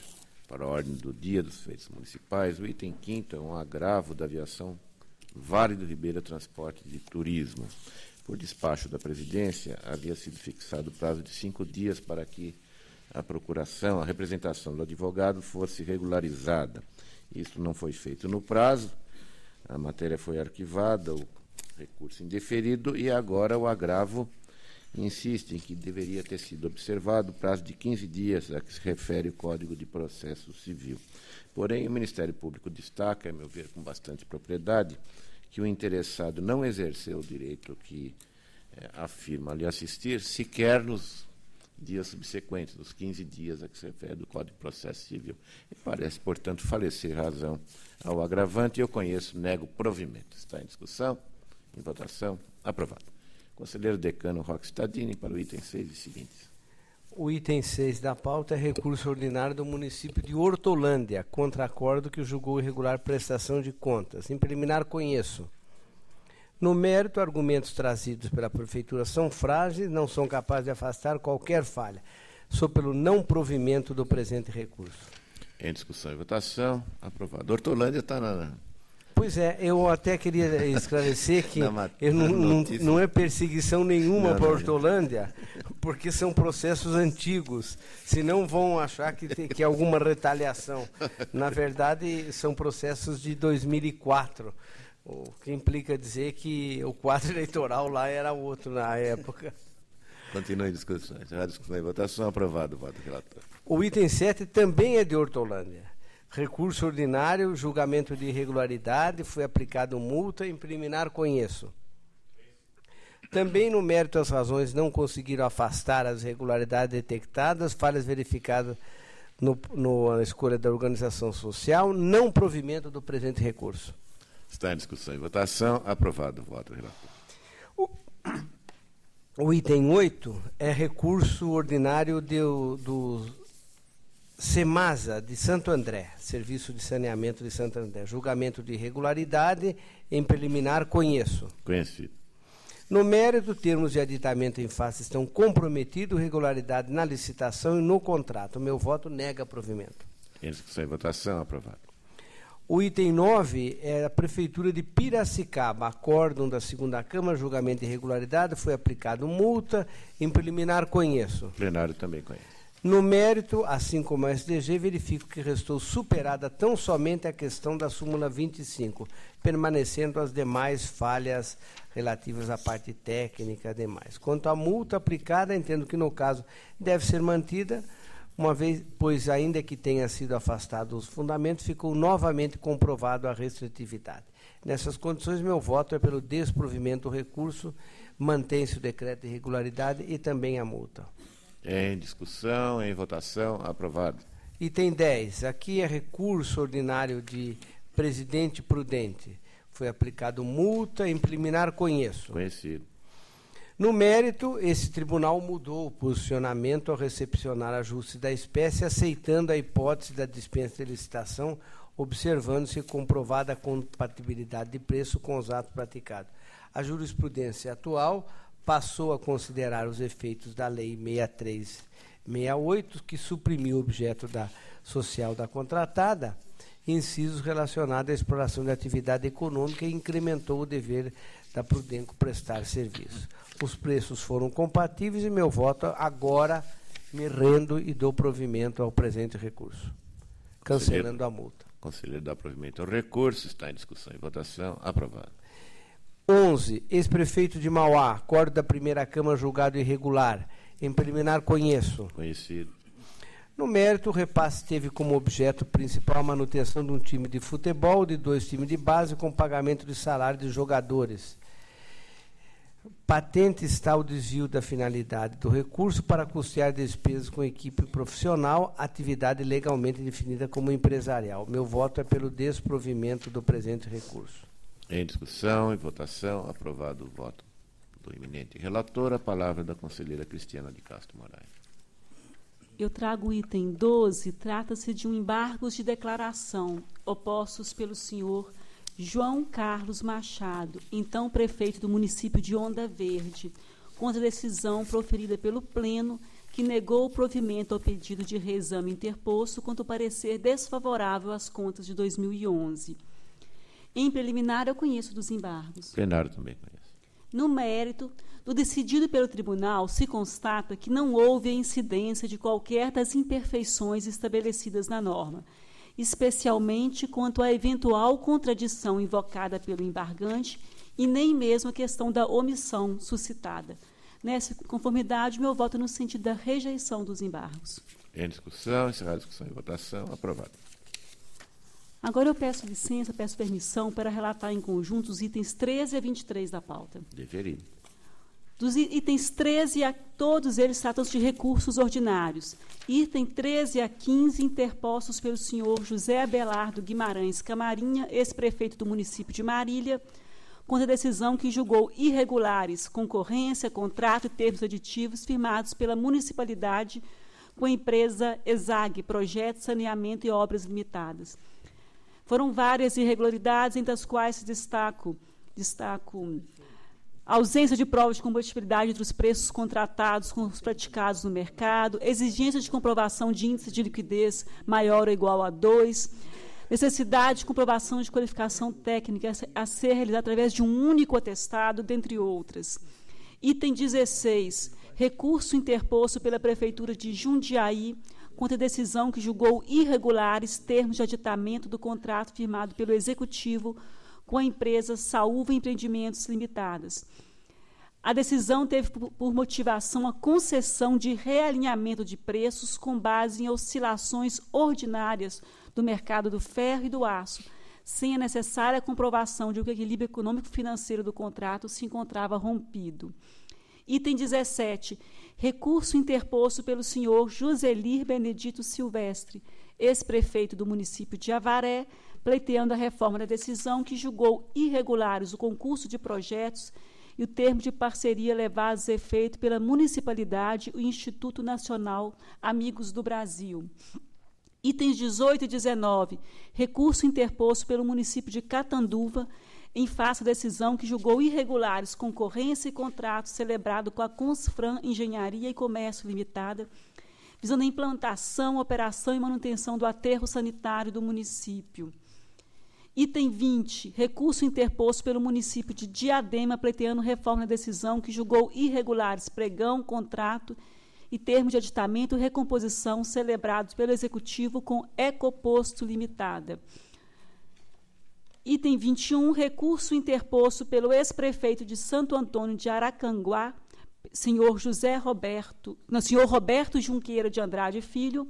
para a ordem do dia dos feitos municipais. O item 5º é um agravo da aviação Vale do Ribeira Transporte de Turismo. Por despacho da presidência, havia sido fixado o prazo de 5 dias para que a procuração, a representação do advogado fosse regularizada. Isso não foi feito no prazo, a matéria foi arquivada, o recurso indeferido, e agora o agravo insiste em que deveria ter sido observado o prazo de 15 dias a que se refere o Código de Processo Civil. Porém, o Ministério Público destaca, a meu ver, com bastante propriedade, que o interessado não exerceu o direito que afirma lhe assistir, sequer nos dias subsequentes, nos 15 dias a que se refere do Código de Processo Civil. E parece, portanto, falecer razão ao agravante, e eu conheço, nego provimento. Está em discussão, em votação, aprovado. Conselheiro Decano Roque Stadini, para o item 6 e seguintes. O item 6 da pauta é recurso ordinário do município de Hortolândia, contra acordo que julgou irregular prestação de contas. Em preliminar, conheço. No mérito, argumentos trazidos pela Prefeitura são frágeis, não são capazes de afastar qualquer falha. Sou pelo não provimento do presente recurso. Em discussão e votação. Aprovado. Hortolândia está na... Pois é, eu até queria esclarecer que não é perseguição nenhuma para a Hortolândia, porque são processos antigos, senão vão achar que é alguma retaliação. Na verdade, são processos de 2004, o que implica dizer que o quadro eleitoral lá era outro na época. Continua em discussão. Encerrada a discussão e votação. Aprovado o voto do relator. O item 7 também é de Hortolândia. Recurso ordinário, julgamento de irregularidade, foi aplicado multa, em preliminar conheço. Também no mérito as razões não conseguiram afastar as irregularidades detectadas, falhas verificadas na escolha da organização social, não provimento do presente recurso. Está em discussão e votação. Aprovado o voto do relator. O item 8 é recurso ordinário do SEMASA de Santo André, Serviço de Saneamento de Santo André. Julgamento de irregularidade, em preliminar conheço. Conhecido. No mérito, termos de aditamento em face estão comprometidos, irregularidade na licitação e no contrato. Meu voto nega provimento. Em discussão e votação. Aprovado. O item 9 é a Prefeitura de Piracicaba. Acórdão da 2ª Câmara, julgamento de irregularidade, foi aplicado multa, em preliminar conheço. O plenário também conhece. No mérito, assim como a SDG, verifico que restou superada tão somente a questão da súmula 25, permanecendo as demais falhas relativas à parte técnica e demais. Quanto à multa aplicada, entendo que no caso deve ser mantida, uma vez, pois ainda que tenha sido afastado os fundamentos, ficou novamente comprovado a restritividade. Nessas condições, meu voto é pelo desprovimento do recurso, mantém-se o decreto de irregularidade e também a multa. Em discussão, em votação, aprovado. Item 10. Aqui é recurso ordinário de Presidente Prudente. Foi aplicado multa, em preliminar conheço. Conhecido. No mérito, esse tribunal mudou o posicionamento ao recepcionar ajuste da espécie, aceitando a hipótese da dispensa de licitação, observando-se comprovada a compatibilidade de preço com os atos praticados. A jurisprudência atual passou a considerar os efeitos da Lei 6368, que suprimiu o objeto social da contratada, incisos relacionados à exploração de atividade econômica e incrementou o dever da Prudenco prestar serviço. Os preços foram compatíveis e meu voto agora me rendo e dou provimento ao presente recurso, cancelando a multa. Conselheiro dá provimento ao recurso. Está em discussão e votação. Aprovado. 11. Ex-prefeito de Mauá, acordo da 1ª Câmara julgado irregular. Em preliminar conheço. Conhecido. No mérito, o repasse teve como objeto principal a manutenção de um time de futebol, de 2 times de base, com pagamento de salário de jogadores. Patente está o desvio da finalidade do recurso para custear despesas com equipe profissional, atividade legalmente definida como empresarial. Meu voto é pelo desprovimento do presente recurso. Em discussão e votação, aprovado o voto do eminente relator. A palavra da conselheira Cristiana de Castro Moraes. Eu trago o item 12, trata-se de um embargos de declaração opostos pelo senhor João Carlos Machado, então prefeito do município de Onda Verde, contra a decisão proferida pelo Pleno, que negou o provimento ao pedido de reexame interposto quanto ao parecer desfavorável às contas de 2011. Em preliminar, eu conheço dos embargos. O plenário também conhece. No mérito, do decidido pelo tribunal, se constata que não houve a incidência de qualquer das imperfeições estabelecidas na norma, especialmente quanto à eventual contradição invocada pelo embargante e nem mesmo a questão da omissão suscitada. Nessa conformidade, meu voto é no sentido da rejeição dos embargos. Em discussão, encerrada a discussão e votação, aprovado. Agora eu peço licença, peço permissão para relatar em conjunto os itens 13 a 23 da pauta. Deveria. Dos itens 13 a todos eles tratam-se de recursos ordinários. Item 13 a 15 interpostos pelo senhor José Abelardo Guimarães Camarinha, ex-prefeito do município de Marília, contra a decisão que julgou irregulares concorrência, contrato e termos aditivos firmados pela municipalidade com a empresa ESAG, Projeto, Saneamento e Obras Limitadas. Foram várias irregularidades, entre as quais destaco ausência de provas de compatibilidade entre os preços contratados com os praticados no mercado, exigência de comprovação de índice de liquidez maior ou igual a 2, necessidade de comprovação de qualificação técnica a ser realizada através de um único atestado, dentre outras. Item 16, recurso interposto pela Prefeitura de Jundiaí contra a decisão que julgou irregulares termos de aditamento do contrato firmado pelo Executivo com a empresa Saúva Empreendimentos Limitadas. A decisão teve por motivação a concessão de realinhamento de preços com base em oscilações ordinárias do mercado do ferro e do aço, sem a necessária comprovação de que o equilíbrio econômico-financeiro do contrato se encontrava rompido. Item 17, recurso interposto pelo senhor Joselir Benedito Silvestre, ex-prefeito do município de Avaré, pleiteando a reforma da decisão que julgou irregulares o concurso de projetos e o termo de parceria levados a efeito pela municipalidade e o Instituto Nacional Amigos do Brasil. Itens 18 e 19, recurso interposto pelo município de Catanduva em face da decisão que julgou irregulares concorrência e contrato celebrado com a Consfran Engenharia e Comércio Limitada, visando a implantação, operação e manutenção do aterro sanitário do município. Item 20, recurso interposto pelo município de Diadema, pleiteando reforma da decisão que julgou irregulares pregão, contrato e termo de aditamento e recomposição celebrados pelo Executivo com Ecoposto Limitada. Item 21, recurso interposto pelo ex-prefeito de Santo Antônio de Aracanguá, senhor Roberto Junqueira de Andrade Filho,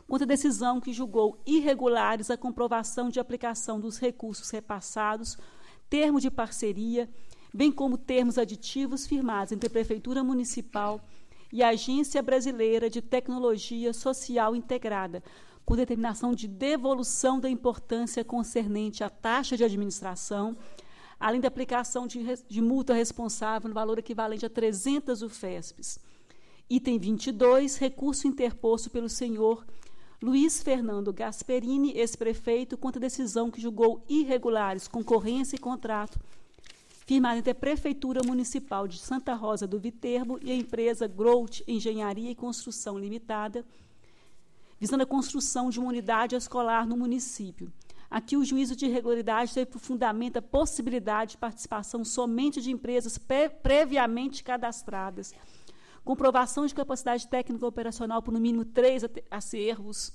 contra a decisão que julgou irregulares a comprovação de aplicação dos recursos repassados, termo de parceria, bem como termos aditivos firmados entre a Prefeitura Municipal e a Agência Brasileira de Tecnologia Social Integrada, com determinação de devolução da importância concernente à taxa de administração, além da aplicação de multa responsável no valor equivalente a 300 UFESPs. Item 22, recurso interposto pelo senhor Luiz Fernando Gasperini, ex-prefeito, contra a decisão que julgou irregulares concorrência e contrato firmado entre a Prefeitura Municipal de Santa Rosa do Viterbo e a empresa Growth Engenharia e Construção Limitada, visando a construção de uma unidade escolar no município. Aqui o juízo de irregularidade teve por fundamento a possibilidade de participação somente de empresas previamente cadastradas, comprovação de capacidade técnica operacional por no mínimo 3 acervos,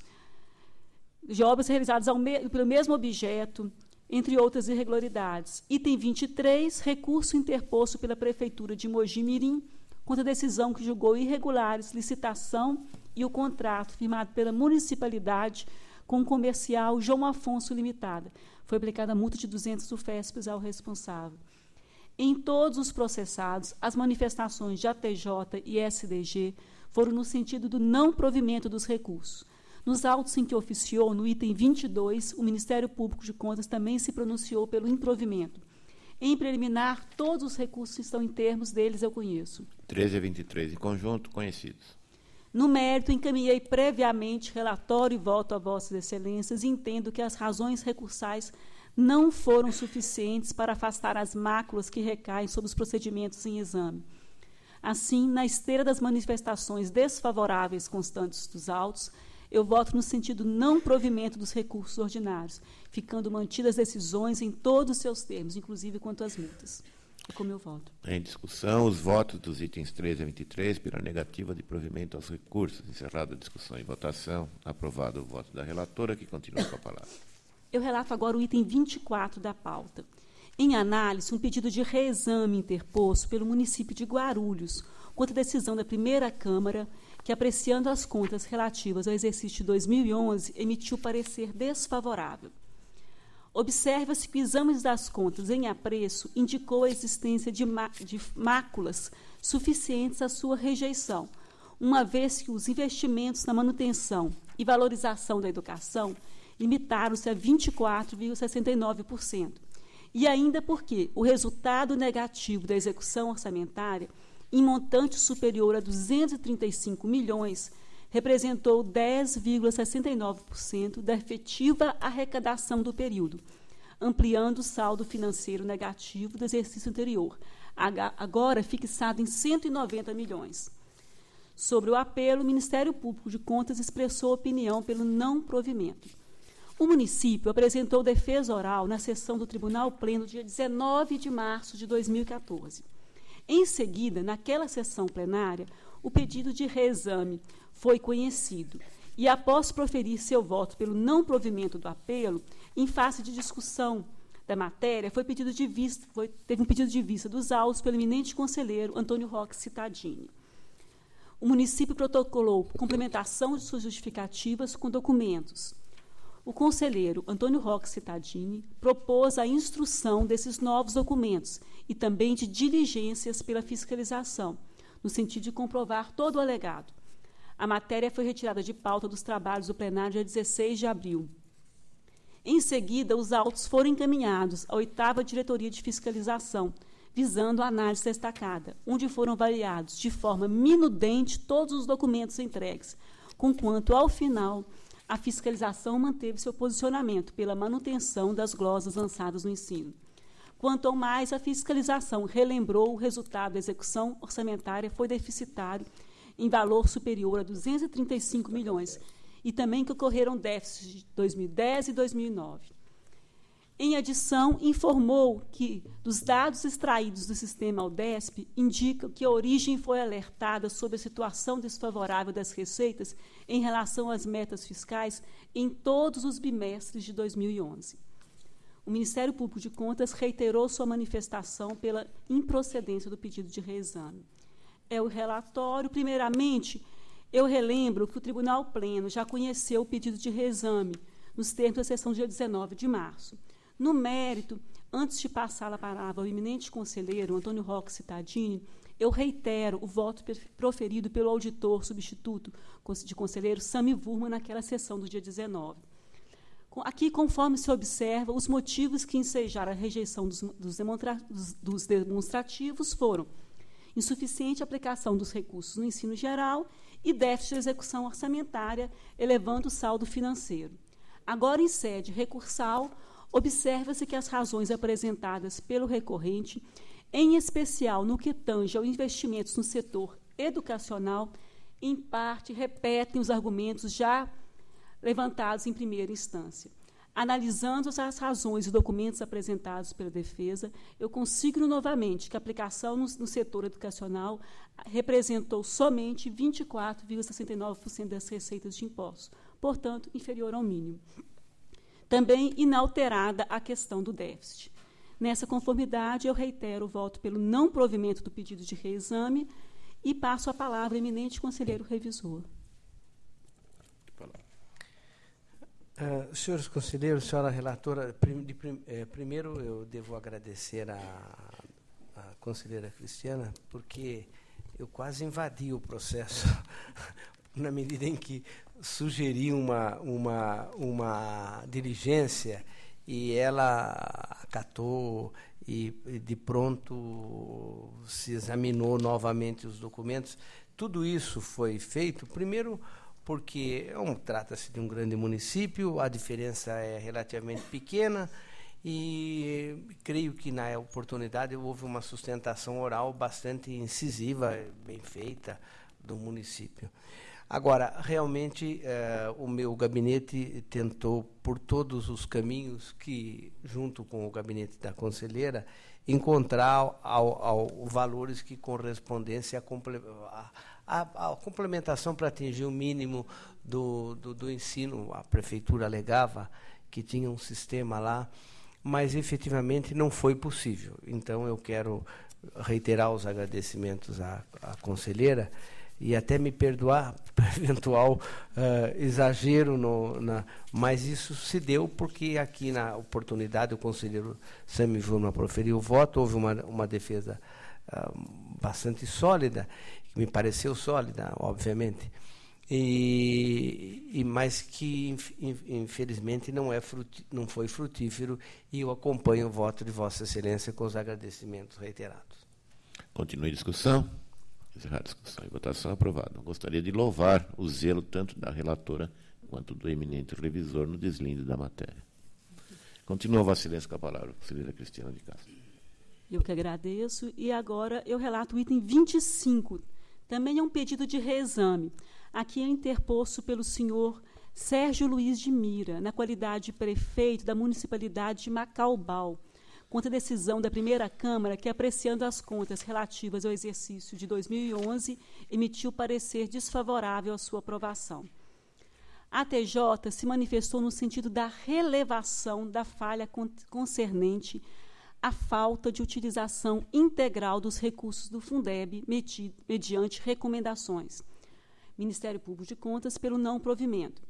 de obras realizadas pelo mesmo objeto, entre outras irregularidades. Item 23, recurso interposto pela Prefeitura de Mogi-mirim contra a decisão que julgou irregulares licitação e o contrato firmado pela municipalidade com o comercial João Afonso Limitada. Foi aplicada a multa de 200 UFESPs ao responsável. Em todos os processados, as manifestações de ATJ e SDG foram no sentido do não provimento dos recursos. Nos autos em que oficiou, no item 22, o Ministério Público de Contas também se pronunciou pelo improvimento. Em preliminar, todos os recursos que estão em termos deles eu conheço. 13 a 23, em conjunto, conhecidos. No mérito, encaminhei previamente relatório e voto a Vossas Excelências e entendo que as razões recursais não foram suficientes para afastar as máculas que recaem sobre os procedimentos em exame. Assim, na esteira das manifestações desfavoráveis constantes dos autos, eu voto no sentido não provimento dos recursos ordinários, ficando mantidas as decisões em todos os seus termos, inclusive quanto às multas. É como eu voto. Em discussão, os votos dos itens 13 a 23 pela negativa de provimento aos recursos. Encerrada a discussão e votação, aprovado o voto da relatora, que continua com a palavra. Eu relato agora o item 24 da pauta. Em análise, um pedido de reexame interposto pelo município de Guarulhos contra a decisão da primeira Câmara, que, apreciando as contas relativas ao exercício de 2011, emitiu parecer desfavorável. Observa-se que o exame das contas em apreço indicou a existência de máculas suficientes à sua rejeição, uma vez que os investimentos na manutenção e valorização da educação limitaram-se a 24,69%. E ainda porque o resultado negativo da execução orçamentária, em montante superior a 235 milhões, representou 10,69% da efetiva arrecadação do período, ampliando o saldo financeiro negativo do exercício anterior, agora fixado em 190 milhões. Sobre o apelo, o Ministério Público de Contas expressou opinião pelo não provimento. O município apresentou defesa oral na sessão do Tribunal Pleno, dia 19 de março de 2014. Em seguida, naquela sessão plenária, o pedido de reexame foi conhecido e, após proferir seu voto pelo não provimento do apelo, em face de discussão da matéria, teve um pedido de vista dos autos pelo eminente conselheiro Antônio Roque Cittadini. O município protocolou complementação de suas justificativas com documentos. O conselheiro Antônio Roque Cittadini propôs a instrução desses novos documentos e também de diligências pela fiscalização, no sentido de comprovar todo o alegado. A matéria foi retirada de pauta dos trabalhos do plenário dia 16 de abril. Em seguida, os autos foram encaminhados à 8ª Diretoria de Fiscalização, visando a análise destacada, onde foram avaliados de forma minudente todos os documentos entregues, conquanto, ao final, a fiscalização manteve seu posicionamento pela manutenção das glosas lançadas no ensino. Quanto ao mais, a fiscalização relembrou o resultado da execução orçamentária foi deficitário em valor superior a 235 milhões, e também que ocorreram déficits de 2010 e 2009. Em adição, informou que, dos dados extraídos do sistema Aldesp, indicam que a origem foi alertada sobre a situação desfavorável das receitas em relação às metas fiscais em todos os bimestres de 2011. O Ministério Público de Contas reiterou sua manifestação pela improcedência do pedido de reexame. É o relatório. Primeiramente, eu relembro que o Tribunal Pleno já conheceu o pedido de reexame nos termos da sessão do dia 19 de março. No mérito, antes de passar a palavra ao eminente conselheiro Antônio Roque Cittadini, eu reitero o voto proferido pelo auditor substituto de conselheiro Sami Wurman naquela sessão do dia 19. Aqui, conforme se observa, os motivos que ensejaram a rejeição dos demonstrativos foram insuficiente aplicação dos recursos no ensino geral e déficit de execução orçamentária, elevando o saldo financeiro. Agora, em sede recursal, observa-se que as razões apresentadas pelo recorrente, em especial no que tange aos investimentos no setor educacional, em parte repetem os argumentos já levantados em primeira instância. Analisando as razões e documentos apresentados pela defesa, eu consigno novamente que a aplicação no setor educacional representou somente 24,69% das receitas de impostos, portanto, inferior ao mínimo. Também inalterada a questão do déficit. Nessa conformidade, eu reitero o voto pelo não provimento do pedido de reexame e passo a palavra ao eminente conselheiro revisor. Senhores conselheiros, senhora relatora, primeiro eu devo agradecer à conselheira Cristiana, porque eu quase invadi o processo na medida em que sugeri uma diligência e ela acatou e de pronto se examinou novamente os documentos. Tudo isso foi feito, primeiro, porque trata-se de um grande município, a diferença é relativamente pequena e creio que, na oportunidade, houve uma sustentação oral bastante incisiva, bem feita, do município. Agora, realmente, o meu gabinete tentou, por todos os caminhos que, junto com o gabinete da conselheira, encontrar valores que correspondessem a complementação para atingir o mínimo do ensino. A prefeitura alegava que tinha um sistema lá, mas efetivamente não foi possível. Então eu quero reiterar os agradecimentos à conselheira e até me perdoar por eventual exagero, mas isso se deu porque aqui na oportunidade o conselheiro Sami Wurman proferiu o voto, houve uma defesa bastante sólida, que me pareceu sólida, obviamente, mas que infelizmente não foi frutífero, e eu acompanho o voto de Vossa Excelência com os agradecimentos reiterados. Continue a discussão. Encerrar a discussão e votação aprovada. Gostaria de louvar o zelo tanto da relatora quanto do eminente revisor no deslinde da matéria. Continua, Vossa Excelência, com a palavra, conselheira Cristiana de Castro. Eu que agradeço. E agora eu relato o item 25. Também é um pedido de reexame. Aqui é interposto pelo senhor Sérgio Luiz de Mira, na qualidade de prefeito da municipalidade de Macaubal, contra a decisão da primeira Câmara que, apreciando as contas relativas ao exercício de 2011, emitiu parecer desfavorável à sua aprovação. A TJ se manifestou no sentido da relevação da falha concernente à falta de utilização integral dos recursos do Fundeb mediante recomendações. Ministério Público de Contas pelo não provimento.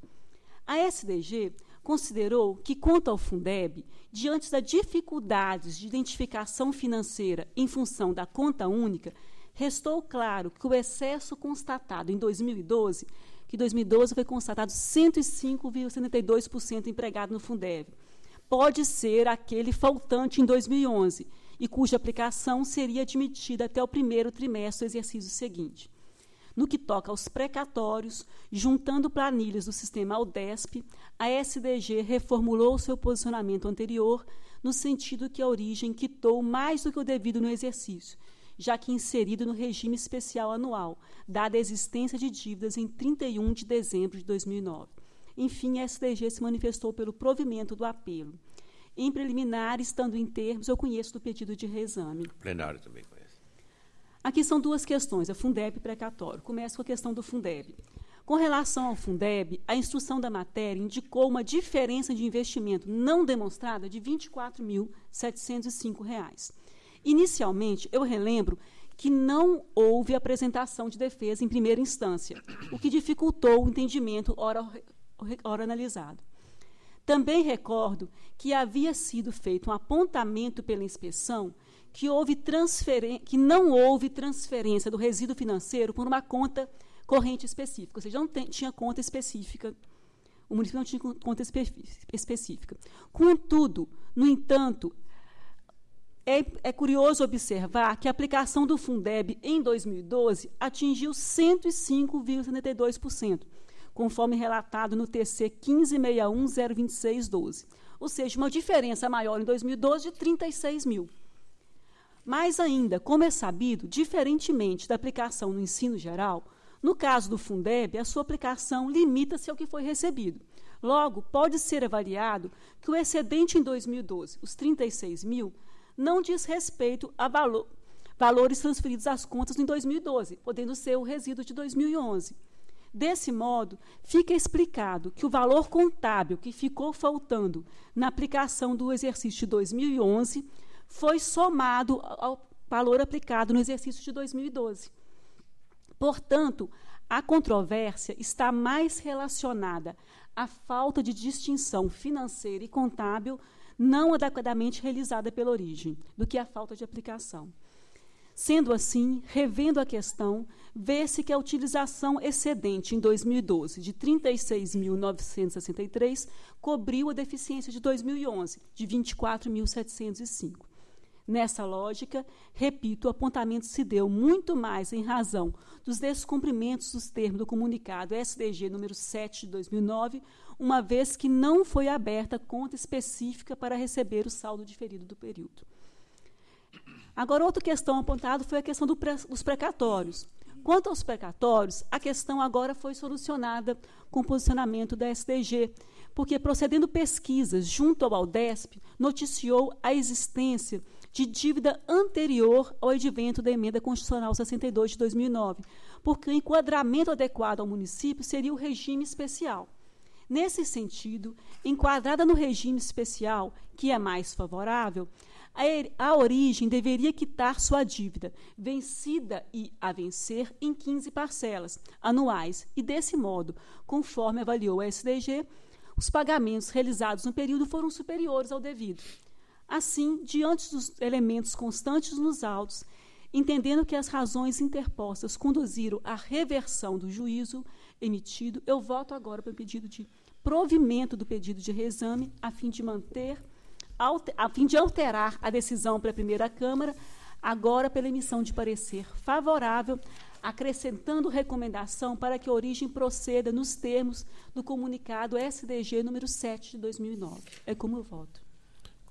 A SDG considerou que, quanto ao Fundeb, diante das dificuldades de identificação financeira em função da conta única, restou claro que o excesso constatado em 2012, que em 2012 foi constatado 105,72% empregado no Fundeb, pode ser aquele faltante em 2011 e cuja aplicação seria admitida até o primeiro trimestre do exercício seguinte. No que toca aos precatórios, juntando planilhas do sistema Aldesp, a SDG reformulou seu posicionamento anterior no sentido que a origem quitou mais do que o devido no exercício, já que inserido no regime especial anual, dada a existência de dívidas em 31 de dezembro de 2009. Enfim, a SDG se manifestou pelo provimento do apelo. Em preliminar, estando em termos, eu conheço do pedido de reexame. O plenário também conhece. Aqui são duas questões, a Fundeb e precatório. Começo com a questão do Fundeb. Com relação ao Fundeb, a instrução da matéria indicou uma diferença de investimento não demonstrada de R$ 24.705. Inicialmente, eu relembro que não houve apresentação de defesa em primeira instância, o que dificultou o entendimento ora analisado. Também recordo que havia sido feito um apontamento pela inspeção que não houve transferência do resíduo financeiro por uma conta corrente específica, ou seja, não tinha conta específica, o município não tinha conta específica. Contudo, no entanto, é curioso observar que a aplicação do Fundeb em 2012 atingiu 105,72%, conforme relatado no TC 1561.026.12, ou seja, uma diferença maior em 2012 de 36 mil. Mais ainda, como é sabido, diferentemente da aplicação no ensino geral, no caso do Fundeb, a sua aplicação limita-se ao que foi recebido. Logo, pode ser avaliado que o excedente em 2012, os 36 mil, não diz respeito a valores transferidos às contas em 2012, podendo ser o resíduo de 2011. Desse modo, fica explicado que o valor contábil que ficou faltando na aplicação do exercício de 2011 foi somado ao valor aplicado no exercício de 2012. Portanto, a controvérsia está mais relacionada à falta de distinção financeira e contábil não adequadamente realizada pela origem, do que à falta de aplicação. Sendo assim, revendo a questão, vê-se que a utilização excedente em 2012 de 36.963 cobriu a deficiência de 2011, de 24.705. Nessa lógica, repito, o apontamento se deu muito mais em razão dos descumprimentos dos termos do comunicado SDG número 7 de 2009, uma vez que não foi aberta conta específica para receber o saldo diferido do período. Agora, outra questão apontada foi a questão dos precatórios. Quanto aos precatórios, a questão agora foi solucionada com o posicionamento da SDG, porque, procedendo pesquisas junto ao Aldesp, noticiou a existência de dívida anterior ao advento da Emenda Constitucional 62 de 2009, porque o enquadramento adequado ao município seria o regime especial. Nesse sentido, enquadrada no regime especial, que é mais favorável, a origem deveria quitar sua dívida, vencida e a vencer, em 15 parcelas anuais, e, desse modo, conforme avaliou a SDG, os pagamentos realizados no período foram superiores ao devido. Assim, diante dos elementos constantes nos autos, entendendo que as razões interpostas conduziram à reversão do juízo emitido, eu voto agora para o pedido de provimento do pedido de reexame, a fim de alterar a decisão para a primeira Câmara, agora pela emissão de parecer favorável, acrescentando recomendação para que a origem proceda nos termos do comunicado SDG número 7 de 2009. É como eu voto.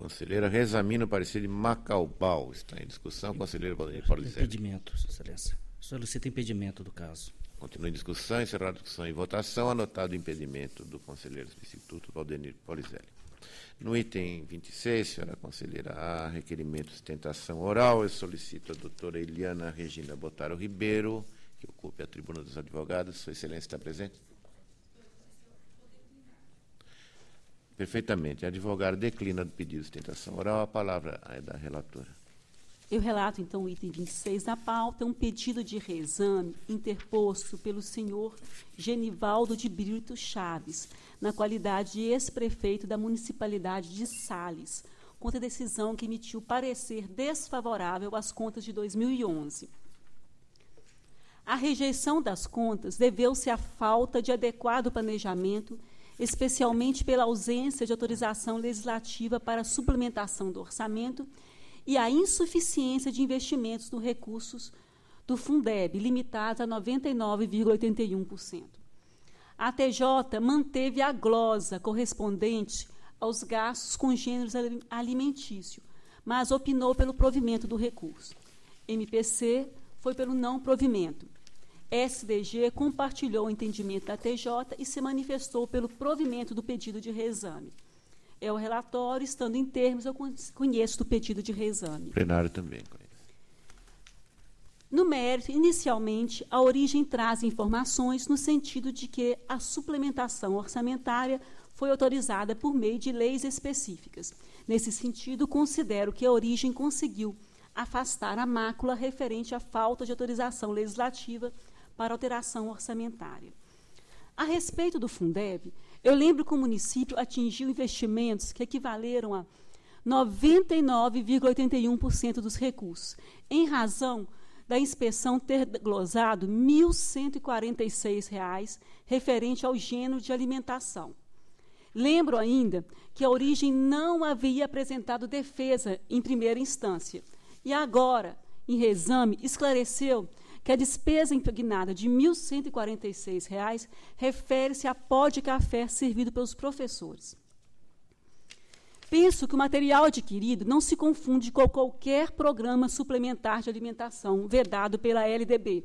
Conselheira Rezamino, parecer de Macaubal. Está em discussão. Conselheiro Valdemir Polizelli. Impedimento, Sua Excelência. Solicita impedimento do caso. Continua em discussão, encerrada a discussão e votação, anotado o impedimento do conselheiro substituto Valdemir Polizelli. No item 26, senhora conselheira, há requerimento de sustentação oral. Eu solicito a doutora Eliana Regina Botaro Ribeiro, que ocupe a tribuna dos advogados. Sua Excelência está presente? Perfeitamente. A advogada declina do pedido de sustentação oral. A palavra é da relatora. Eu relato, então, o item 26 da pauta, um pedido de reexame interposto pelo senhor Genivaldo de Brito Chaves, na qualidade de ex-prefeito da municipalidade de Sales, contra a decisão que emitiu parecer desfavorável às contas de 2011. A rejeição das contas deveu-se à falta de adequado planejamento, especialmente pela ausência de autorização legislativa para suplementação do orçamento e a insuficiência de investimentos nos recursos do Fundeb, limitados a 99,81%. A TJ manteve a glosa correspondente aos gastos com gêneros alimentício, mas opinou pelo provimento do recurso. MPC foi pelo não provimento. SDG compartilhou o entendimento da TJ e se manifestou pelo provimento do pedido de reexame. É o relatório, estando em termos, eu conheço do pedido de reexame. Plenário também conhece. No mérito, inicialmente, a origem traz informações no sentido de que a suplementação orçamentária foi autorizada por meio de leis específicas. Nesse sentido, considero que a origem conseguiu afastar a mácula referente à falta de autorização legislativa para alteração orçamentária. A respeito do Fundeb, eu lembro que o município atingiu investimentos que equivaleram a 99,81% dos recursos, em razão da inspeção ter glosado R$ 1.146 referente ao gênero de alimentação. Lembro ainda que a origem não havia apresentado defesa em primeira instância e agora, em reexame, esclareceu que a despesa impugnada de R$ 1.146 refere-se a pó de café servido pelos professores. Penso que o material adquirido não se confunde com qualquer programa suplementar de alimentação vedado pela LDB,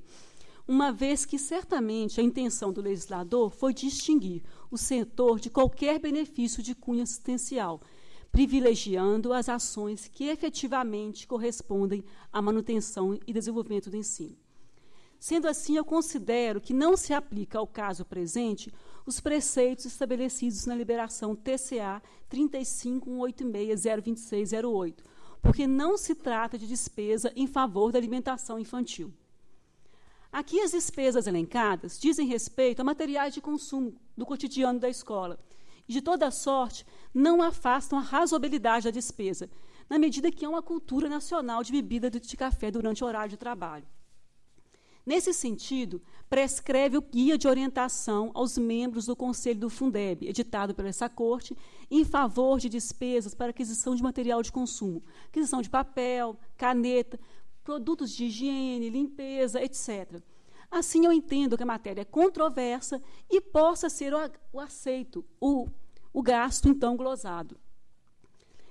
uma vez que, certamente, a intenção do legislador foi distinguir o setor de qualquer benefício de cunho assistencial, privilegiando as ações que efetivamente correspondem à manutenção e desenvolvimento do ensino. Sendo assim, eu considero que não se aplica ao caso presente os preceitos estabelecidos na liberação TCA 35.186.026.08, porque não se trata de despesa em favor da alimentação infantil. Aqui as despesas elencadas dizem respeito a materiais de consumo do cotidiano da escola e, de toda sorte, não afastam a razoabilidade da despesa, na medida que é uma cultura nacional de bebida de café durante o horário de trabalho. Nesse sentido, prescreve o guia de orientação aos membros do Conselho do Fundeb, editado pela essa Corte, em favor de despesas para aquisição de material de consumo, aquisição de papel, caneta, produtos de higiene, limpeza, etc. Assim, eu entendo que a matéria é controversa e possa ser o aceito, o gasto, então, glosado.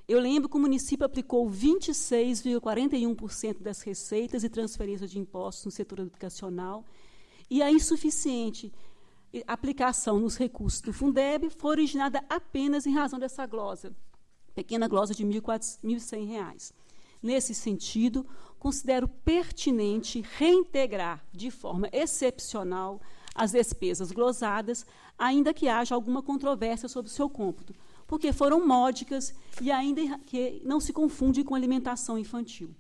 Eu lembro que o município aplicou 26,41% das receitas e transferências de impostos no setor educacional e a insuficiente aplicação nos recursos do Fundeb foi originada apenas em razão dessa glosa, pequena glosa de R$ 1.100. Nesse sentido, considero pertinente reintegrar de forma excepcional as despesas glosadas, ainda que haja alguma controvérsia sobre o seu cômputo, porque foram módicas e ainda que não se confunde com alimentação infantil.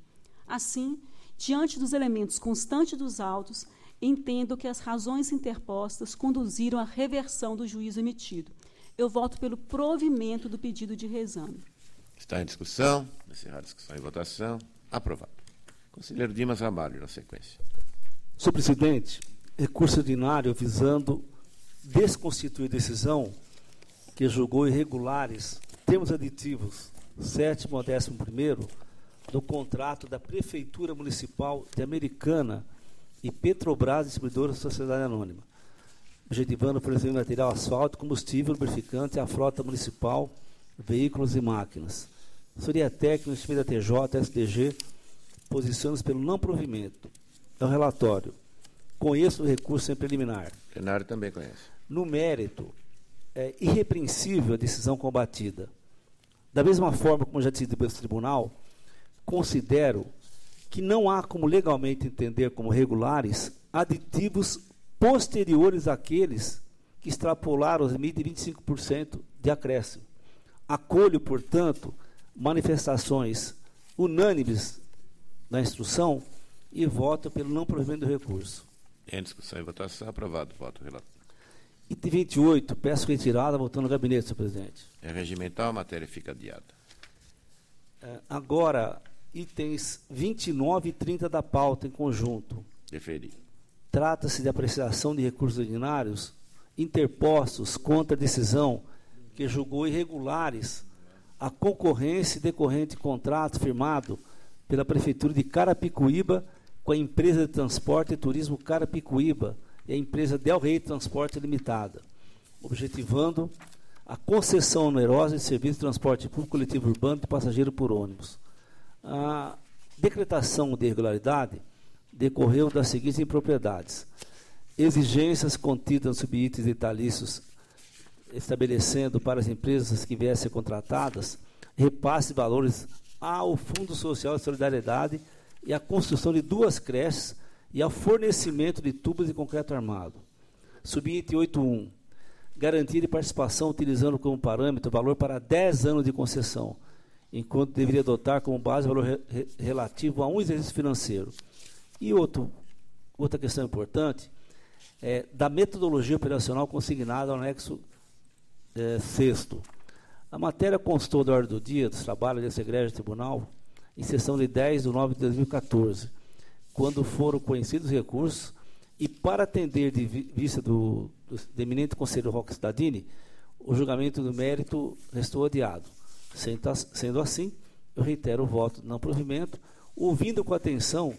Assim, diante dos elementos constantes dos autos, entendo que as razões interpostas conduziram à reversão do juízo emitido. Eu voto pelo provimento do pedido de reexame. Está em discussão. Encerrada a discussão e votação. Aprovado. Conselheiro Dimas Ramalho, na sequência. Senhor presidente, recurso ordinário visando desconstituir decisão que julgou irregulares termos aditivos 7º ao 11º do contrato da Prefeitura Municipal de Americana e Petrobras Distribuidora Sociedade Anônima, objetivando o fornecimento de material asfalto, combustível, lubrificante à frota municipal, veículos e máquinas. Assessoria técnica, time da TJ, STG, posiciona-se pelo não provimento. É o relatório. Conheço o recurso sem preliminar. O plenário também conhece. No mérito, é irrepreensível a decisão combatida. Da mesma forma como já disse depois do tribunal, considero que não há como legalmente entender como regulares aditivos posteriores àqueles que extrapolaram os limites de 25% de acréscimo. Acolho, portanto, manifestações unânimes da instrução e voto pelo não provimento do recurso. Em discussão e votação, aprovado. Voto relator. Item 28, peço retirada, voltando no gabinete, senhor presidente. É regimental, a matéria fica adiada. Agora, itens 29 e 30 da pauta em conjunto. Deferir. Trata-se de apreciação de recursos ordinários interpostos contra a decisão que julgou irregulares a concorrência decorrente de contrato firmado pela Prefeitura de Carapicuíba com a empresa de transporte e turismo Carapicuíba e a empresa Del Rey Transporte Limitada, objetivando a concessão onerosa de serviço de transporte público coletivo urbano de passageiro por ônibus. A decretação de irregularidade decorreu das seguintes impropriedades: exigências contidas nos subitens detalhistas estabelecendo para as empresas que viessem contratadas repasse de valores ao Fundo Social de Solidariedade e a construção de 2 creches e ao fornecimento de tubos de concreto armado. Subitem 8.1. Garantia de participação utilizando como parâmetro o valor para 10 anos de concessão, enquanto deveria adotar como base o valor relativo a um exercício financeiro. E outra questão importante é da metodologia operacional consignada ao anexo 6º. A matéria constou da ordem do dia dos trabalhos desse egrégio tribunal em sessão de 10 de nove de 2014, quando foram conhecidos os recursos e para atender de vista do eminente conselheiro Roque Cittadini, o julgamento do mérito restou adiado. Sendo assim, eu reitero o voto de não provimento, ouvindo com atenção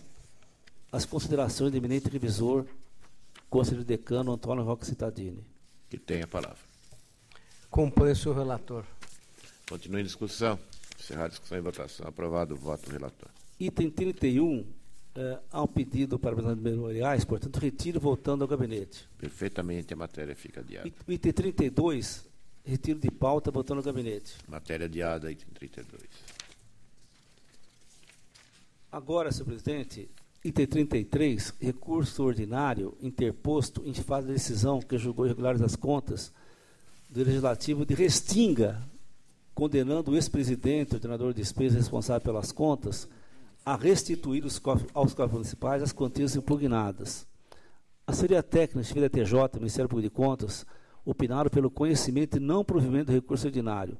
as considerações do eminente revisor, conselheiro decano Antônio Roque Cittadini. Que tem a palavra. Acompanhe o senhor relator. Continue em discussão. Encerrar a discussão e votação. Aprovado o voto do relator. Item 31, há um pedido para apresentar memoriais, portanto, retiro voltando ao gabinete. Perfeitamente, a matéria fica adiada. Item 32, retiro de pauta, voltando ao gabinete. Matéria adiada, item 32. Agora, senhor presidente, item 33, recurso ordinário interposto em fase de decisão que julgou irregulares as contas do Legislativo de Restinga, condenando o ex-presidente, ordenador de despesas responsável pelas contas, a restituir aos cofres municipais as quantias impugnadas. A Assessoria Técnica, chefia da TJ, Ministério Público de Contas, opinaram pelo conhecimento e não provimento do recurso ordinário,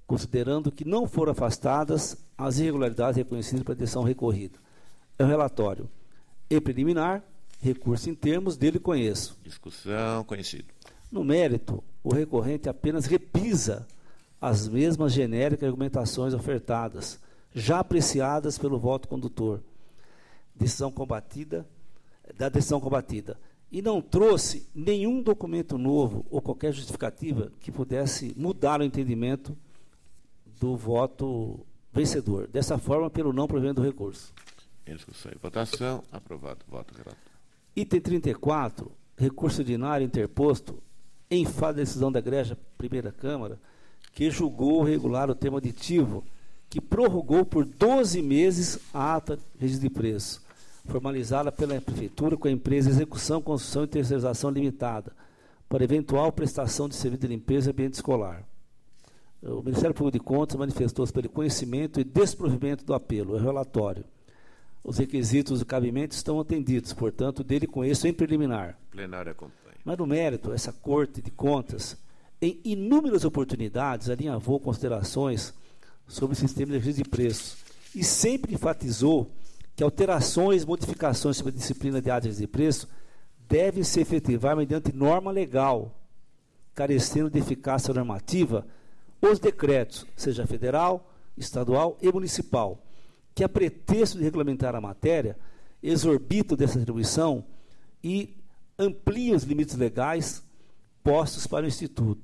considerando que não foram afastadas as irregularidades reconhecidas pela decisão recorrida. É o relatório. E preliminar, recurso em termos, dele conheço. Discussão, conhecido. No mérito, o recorrente apenas repisa as mesmas genéricas argumentações ofertadas, já apreciadas pelo voto condutor da decisão combatida, e não trouxe nenhum documento novo ou qualquer justificativa que pudesse mudar o entendimento do voto vencedor. Dessa forma, pelo não provimento do recurso. Em discussão e votação, aprovado o voto do relator. Item 34, recurso ordinário interposto em fase de decisão da Egrégia Primeira Câmara, que julgou regular o termo aditivo, que prorrogou por 12 meses a ata de registro de preço, formalizada pela Prefeitura com a empresa Execução, Construção e Terceirização Limitada, para eventual prestação de serviço de limpeza e ambiente escolar. O Ministério Público de Contas manifestou-se pelo conhecimento e desprovimento do apelo. É relatório. Os requisitos do cabimento estão atendidos, portanto, dele conheço em preliminar. Plenário acompanha. Mas, no mérito, essa Corte de Contas, em inúmeras oportunidades, alinhavou considerações sobre o sistema de registro de preços e sempre enfatizou que alterações e modificações sobre a disciplina de ata de preço devem se efetivar mediante norma legal, carecendo de eficácia normativa os decretos, seja federal, estadual e municipal, que, a pretexto de regulamentar a matéria, exorbitam dessa atribuição e ampliam os limites legais postos para o Instituto.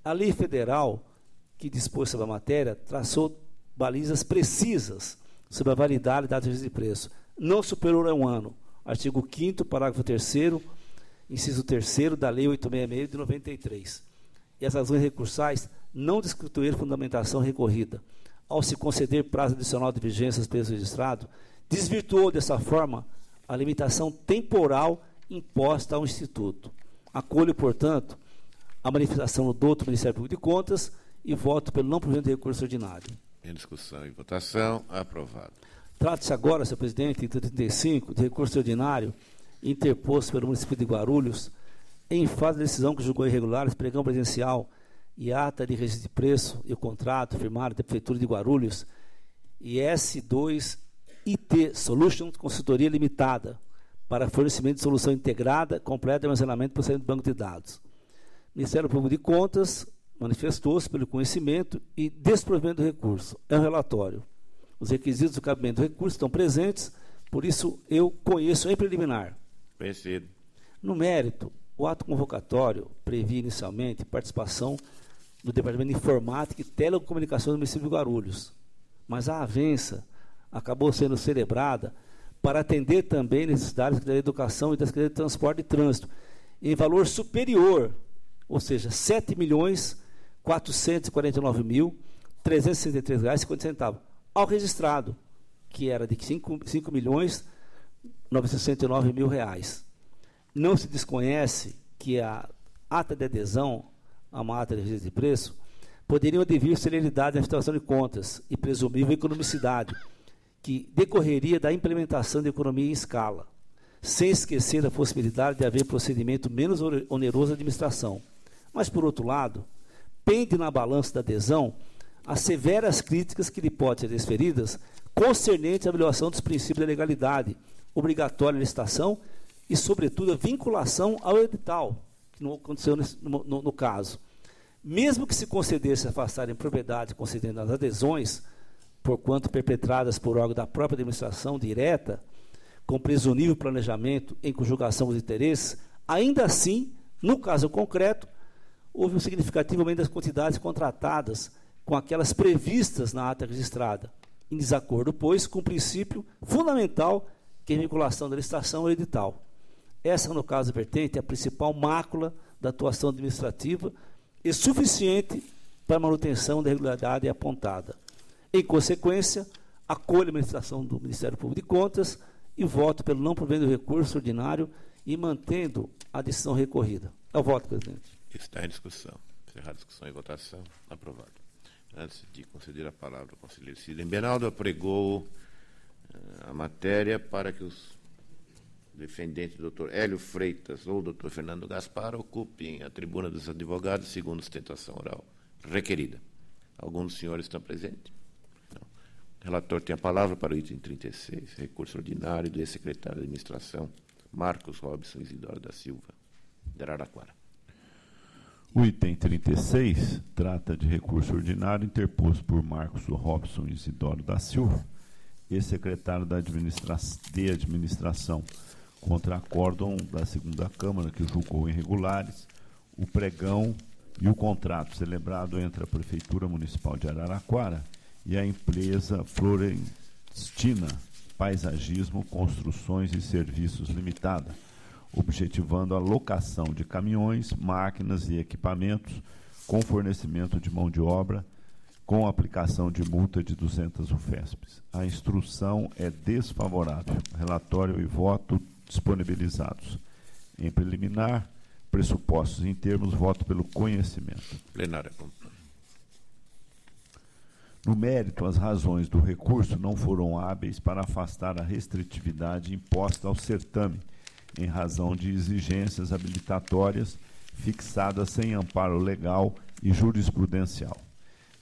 A lei federal que dispôs sobre a matéria traçou balizas precisas sobre a validade da registro de preço, não superior a 1 ano. Artigo 5º, parágrafo 3º, inciso 3º da Lei 866 de 93. E as razões recursais não desconstituir fundamentação recorrida. Ao se conceder prazo adicional de vigência aos preços registrados, desvirtuou dessa forma a limitação temporal imposta ao Instituto. Acolho, portanto, a manifestação do douto Ministério Público de Contas e voto pelo não provimento de recurso ordinário. Em discussão e votação, aprovado. Trata-se agora, senhor presidente, item 35, de recurso ordinário interposto pelo município de Guarulhos em face da decisão que julgou irregulares pregão presencial e ata de registro de preço e o contrato firmado da Prefeitura de Guarulhos e S2 IT Solutions Consultoria Limitada para fornecimento de solução integrada, completa de armazenamento e processamento do banco de dados. O Ministério Público de Contas manifestou-se pelo conhecimento e desprovimento do recurso. É um relatório. Os requisitos do cabimento do recurso estão presentes, por isso eu conheço em preliminar. Conhecido. No mérito, o ato convocatório previa inicialmente participação do Departamento de Informática e Telecomunicações do município de Guarulhos, mas a avença acabou sendo celebrada para atender também necessidades da educação e das Secretaria de Transporte e Trânsito, em valor superior, ou seja, R$ 7.449.363,50 ao registrado, que era de R$ 5.969.000. Não se desconhece que a ata de adesão a uma ata de registro de preço poderiam advir celeridade na instituição de contas e presumível economicidade, que decorreria da implementação da economia em escala, sem esquecer a possibilidade de haver procedimento menos oneroso de administração. Mas, por outro lado, pende na balança da adesão as severas críticas que lhe podem ser desferidas concernente à violação dos princípios da legalidade, obrigatória licitação e, sobretudo, a vinculação ao edital, que não aconteceu no caso. Mesmo que se concedesse afastar em propriedade concedendo as adesões, porquanto perpetradas por órgão da própria administração direta, com presumível planejamento em conjugação dos interesses, ainda assim, no caso concreto, houve um significativo aumento das quantidades contratadas com aquelas previstas na ata registrada, em desacordo, pois, com o princípio fundamental que é a vinculação da licitação ao edital. Essa, no caso vertente, é a principal mácula da atuação administrativa e suficiente para a manutenção da regularidade apontada. Em consequência, acolho a manifestação do Ministério Público de Contas e voto pelo não provimento do recurso ordinário e mantendo a decisão recorrida. É o voto, presidente. Está em discussão. Encerrar a discussão e votação. Aprovado. Antes de conceder a palavra ao conselheiro Sidney Benaldo, apregou a matéria para que os defendentes Dr. Hélio Freitas ou Dr. Fernando Gaspar ocupem a tribuna dos advogados segundo sustentação oral requerida. Algum dos senhores estão presentes? Não. O relator tem a palavra para o item 36, recurso ordinário do ex-secretário de Administração, Marcos Robson Isidoro da Silva, de Araraquara. O item 36 trata de recurso ordinário interposto por Marcos Robson Isidoro da Silva, ex-secretário de Administração, contra acórdão da segunda Câmara, que julgou irregulares o pregão e o contrato celebrado entre a Prefeitura Municipal de Araraquara e a empresa Florestina Paisagismo, Construções e Serviços Limitada, objetivando a locação de caminhões, máquinas e equipamentos com fornecimento de mão de obra com aplicação de multa de 200 UFESPs. A instrução é desfavorável. Relatório e voto disponibilizados. Em preliminar, pressupostos em termos, voto pelo conhecimento. Plenário acompanha. No mérito, as razões do recurso não foram hábeis para afastar a restritividade imposta ao certame, em razão de exigências habilitatórias fixadas sem amparo legal e jurisprudencial.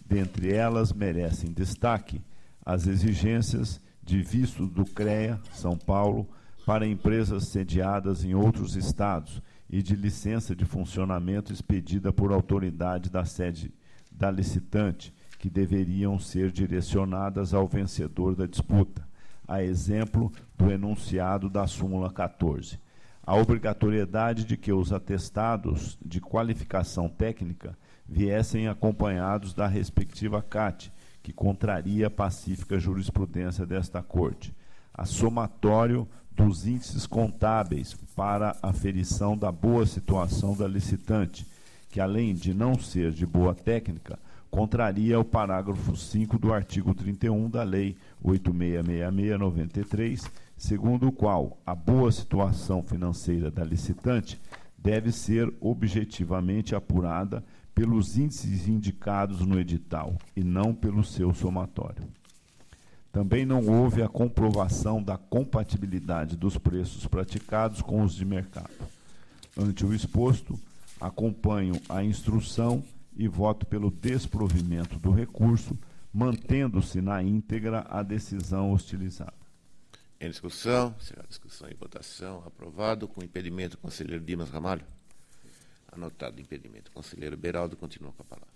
Dentre elas, merecem destaque as exigências de visto do CREA, São Paulo, para empresas sediadas em outros estados e de licença de funcionamento expedida por autoridade da sede da licitante, que deveriam ser direcionadas ao vencedor da disputa, a exemplo do enunciado da súmula 14. A obrigatoriedade de que os atestados de qualificação técnica viessem acompanhados da respectiva CAT, que contraria a pacífica jurisprudência desta Corte, a somatório dos índices contábeis para aferição da boa situação da licitante, que, além de não ser de boa técnica, contraria o parágrafo 5 do artigo 31 da Lei 8666/93, segundo o qual a boa situação financeira da licitante deve ser objetivamente apurada pelos índices indicados no edital e não pelo seu somatório. Também não houve a comprovação da compatibilidade dos preços praticados com os de mercado. Ante o exposto, acompanho a instrução e voto pelo desprovimento do recurso, mantendo-se na íntegra a decisão hostilizada. Em discussão, será discussão e votação. Aprovado. Com impedimento, conselheiro Dimas Ramalho. Anotado o impedimento. Conselheiro Beraldo continua com a palavra.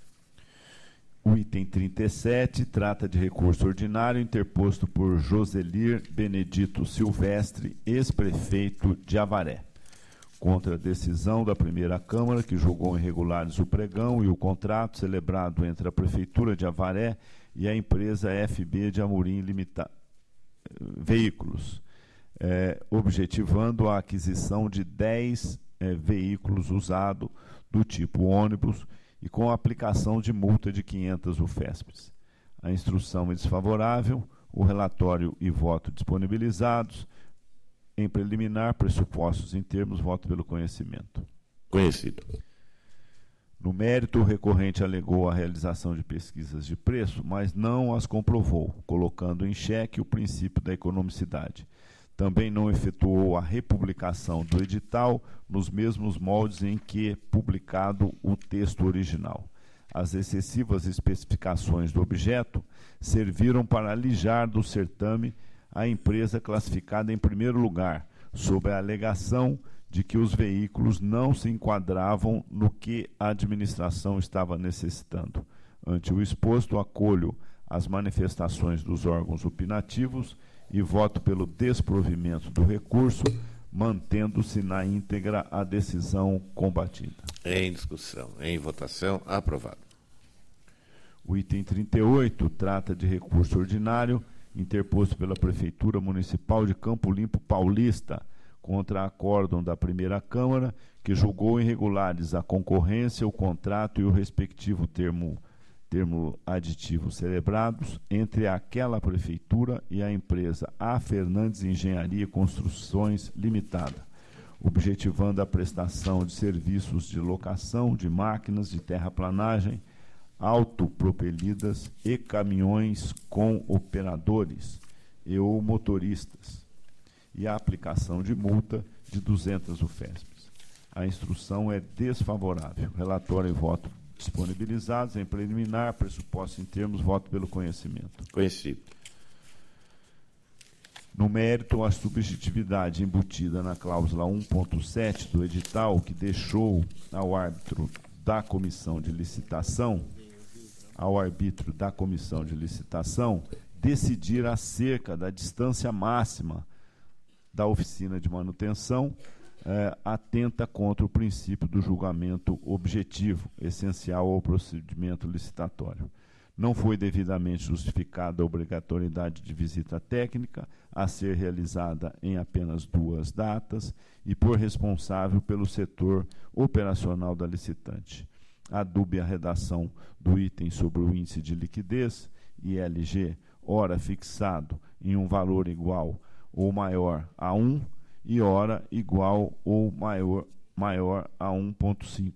O item 37 trata de recurso ordinário interposto por Joselir Benedito Silvestre, ex-prefeito de Avaré, contra a decisão da primeira Câmara, que julgou irregulares o pregão e o contrato celebrado entre a Prefeitura de Avaré e a empresa FB de Amorim Veículos, objetivando a aquisição de 10 veículos usados do tipo ônibus e com a aplicação de multa de 500 UFESPs. A instrução é desfavorável, o relatório e voto disponibilizados. Em preliminar, pressupostos em termos, voto pelo conhecimento. Conhecido. No mérito, o recorrente alegou a realização de pesquisas de preço, mas não as comprovou, colocando em xeque o princípio da economicidade. Também não efetuou a republicação do edital nos mesmos moldes em que publicado o texto original. As excessivas especificações do objeto serviram para alijar do certame a empresa classificada em primeiro lugar, sob a alegação de que os veículos não se enquadravam no que a administração estava necessitando. Ante o exposto, acolho as manifestações dos órgãos opinativos e voto pelo desprovimento do recurso, mantendo-se na íntegra a decisão combatida. Em discussão, em votação, aprovado. O item 38 trata de recurso ordinário interposto pela Prefeitura Municipal de Campo Limpo Paulista contra acórdão da primeira Câmara, que julgou irregulares a concorrência, o contrato e o respectivo termo aditivo celebrados entre aquela Prefeitura e a empresa A. Fernandes Engenharia e Construções Limitada, objetivando a prestação de serviços de locação de máquinas de terraplanagem, autopropelidas e caminhões com operadores e ou motoristas, e a aplicação de multa de 200 UFESPs. A instrução é desfavorável. Relatório e voto disponibilizados. Em preliminar, pressuposto em termos, voto pelo conhecimento. Conhecido. No mérito, a subjetividade embutida na cláusula 1.7 do edital, que deixou ao árbitro da comissão de licitação, decidir acerca da distância máxima da oficina de manutenção, atenta contra o princípio do julgamento objetivo, essencial ao procedimento licitatório. Não foi devidamente justificada a obrigatoriedade de visita técnica, a ser realizada em apenas 2 datas e por responsável pelo setor operacional da licitante. A dúbia redação do item sobre o índice de liquidez, ILG, ora fixado em um valor igual ou maior a 1 e ora igual ou maior a 1,5,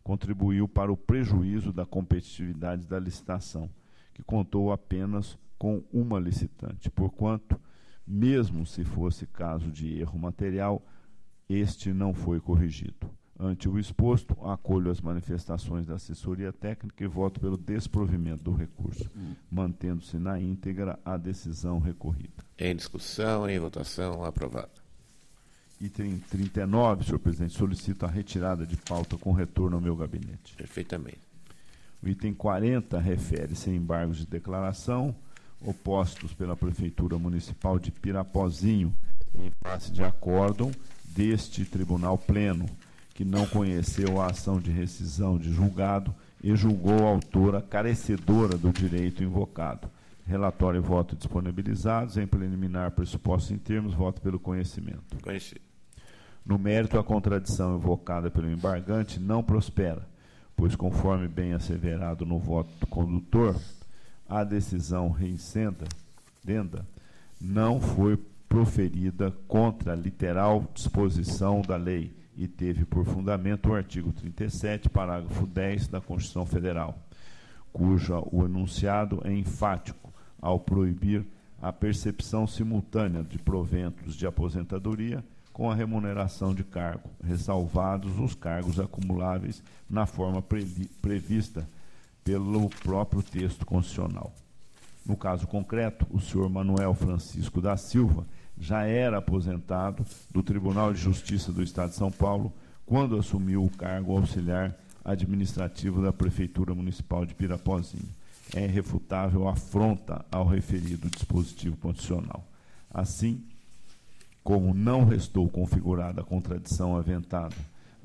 contribuiu para o prejuízo da competitividade da licitação, que contou apenas com uma licitante, porquanto, mesmo se fosse caso de erro material, este não foi corrigido. Ante o exposto, acolho as manifestações da assessoria técnica e voto pelo desprovimento do recurso, mantendo-se na íntegra a decisão recorrida. Em discussão, em votação, aprovado. Item 39, senhor presidente, solicito a retirada de pauta com retorno ao meu gabinete. Perfeitamente. O item 40 refere-se a embargos de declaração opostos pela Prefeitura Municipal de Pirapozinho em face de acórdão deste Tribunal Pleno, que não conheceu a ação de rescisão de julgado e julgou a autora carecedora do direito invocado. Relatório e voto disponibilizados. Em preliminar, pressupostos em termos, voto pelo conhecimento. Conhecido. No mérito, a contradição invocada pelo embargante não prospera, pois, conforme bem asseverado no voto do condutor, a decisão reincenda não foi proferida contra a literal disposição da lei e teve por fundamento o artigo 37, parágrafo 10 da Constituição Federal, cuja o enunciado é enfático ao proibir a percepção simultânea de proventos de aposentadoria com a remuneração de cargo, ressalvados os cargos acumuláveis na forma prevista pelo próprio texto constitucional. No caso concreto, o senhor Manuel Francisco da Silva já era aposentado do Tribunal de Justiça do Estado de São Paulo quando assumiu o cargo auxiliar administrativo da Prefeitura Municipal de Pirapozinho. É irrefutável a afronta ao referido dispositivo constitucional. Assim, como não restou configurada a contradição aventada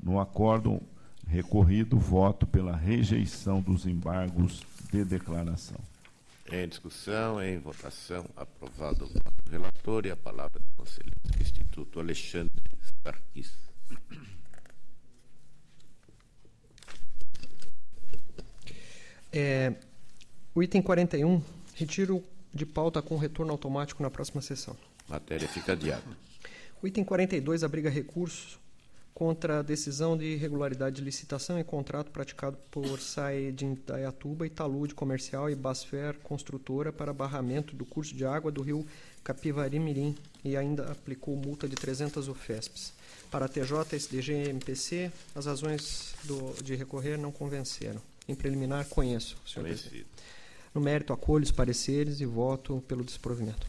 no acórdão recorrido, voto pela rejeição dos embargos de declaração. Em discussão, em votação, aprovado o voto do relator e a palavra do conselheiro do Instituto Alexandre Sarkis. O item 41, retiro de pauta com retorno automático na próxima sessão. Matéria fica adiada. O item 42 abriga recurso contra a decisão de irregularidade de licitação e contrato praticado por SAE de Indaiatuba, Italude Comercial e Basfer Construtora para barramento do curso de água do rio Capivari-Mirim e ainda aplicou multa de 300 UFESPs. Para a TJ, SDG e MPC, as razões de recorrer não convenceram. Em preliminar, conheço, senhor presidente. No mérito, acolho os pareceres e voto pelo desprovimento.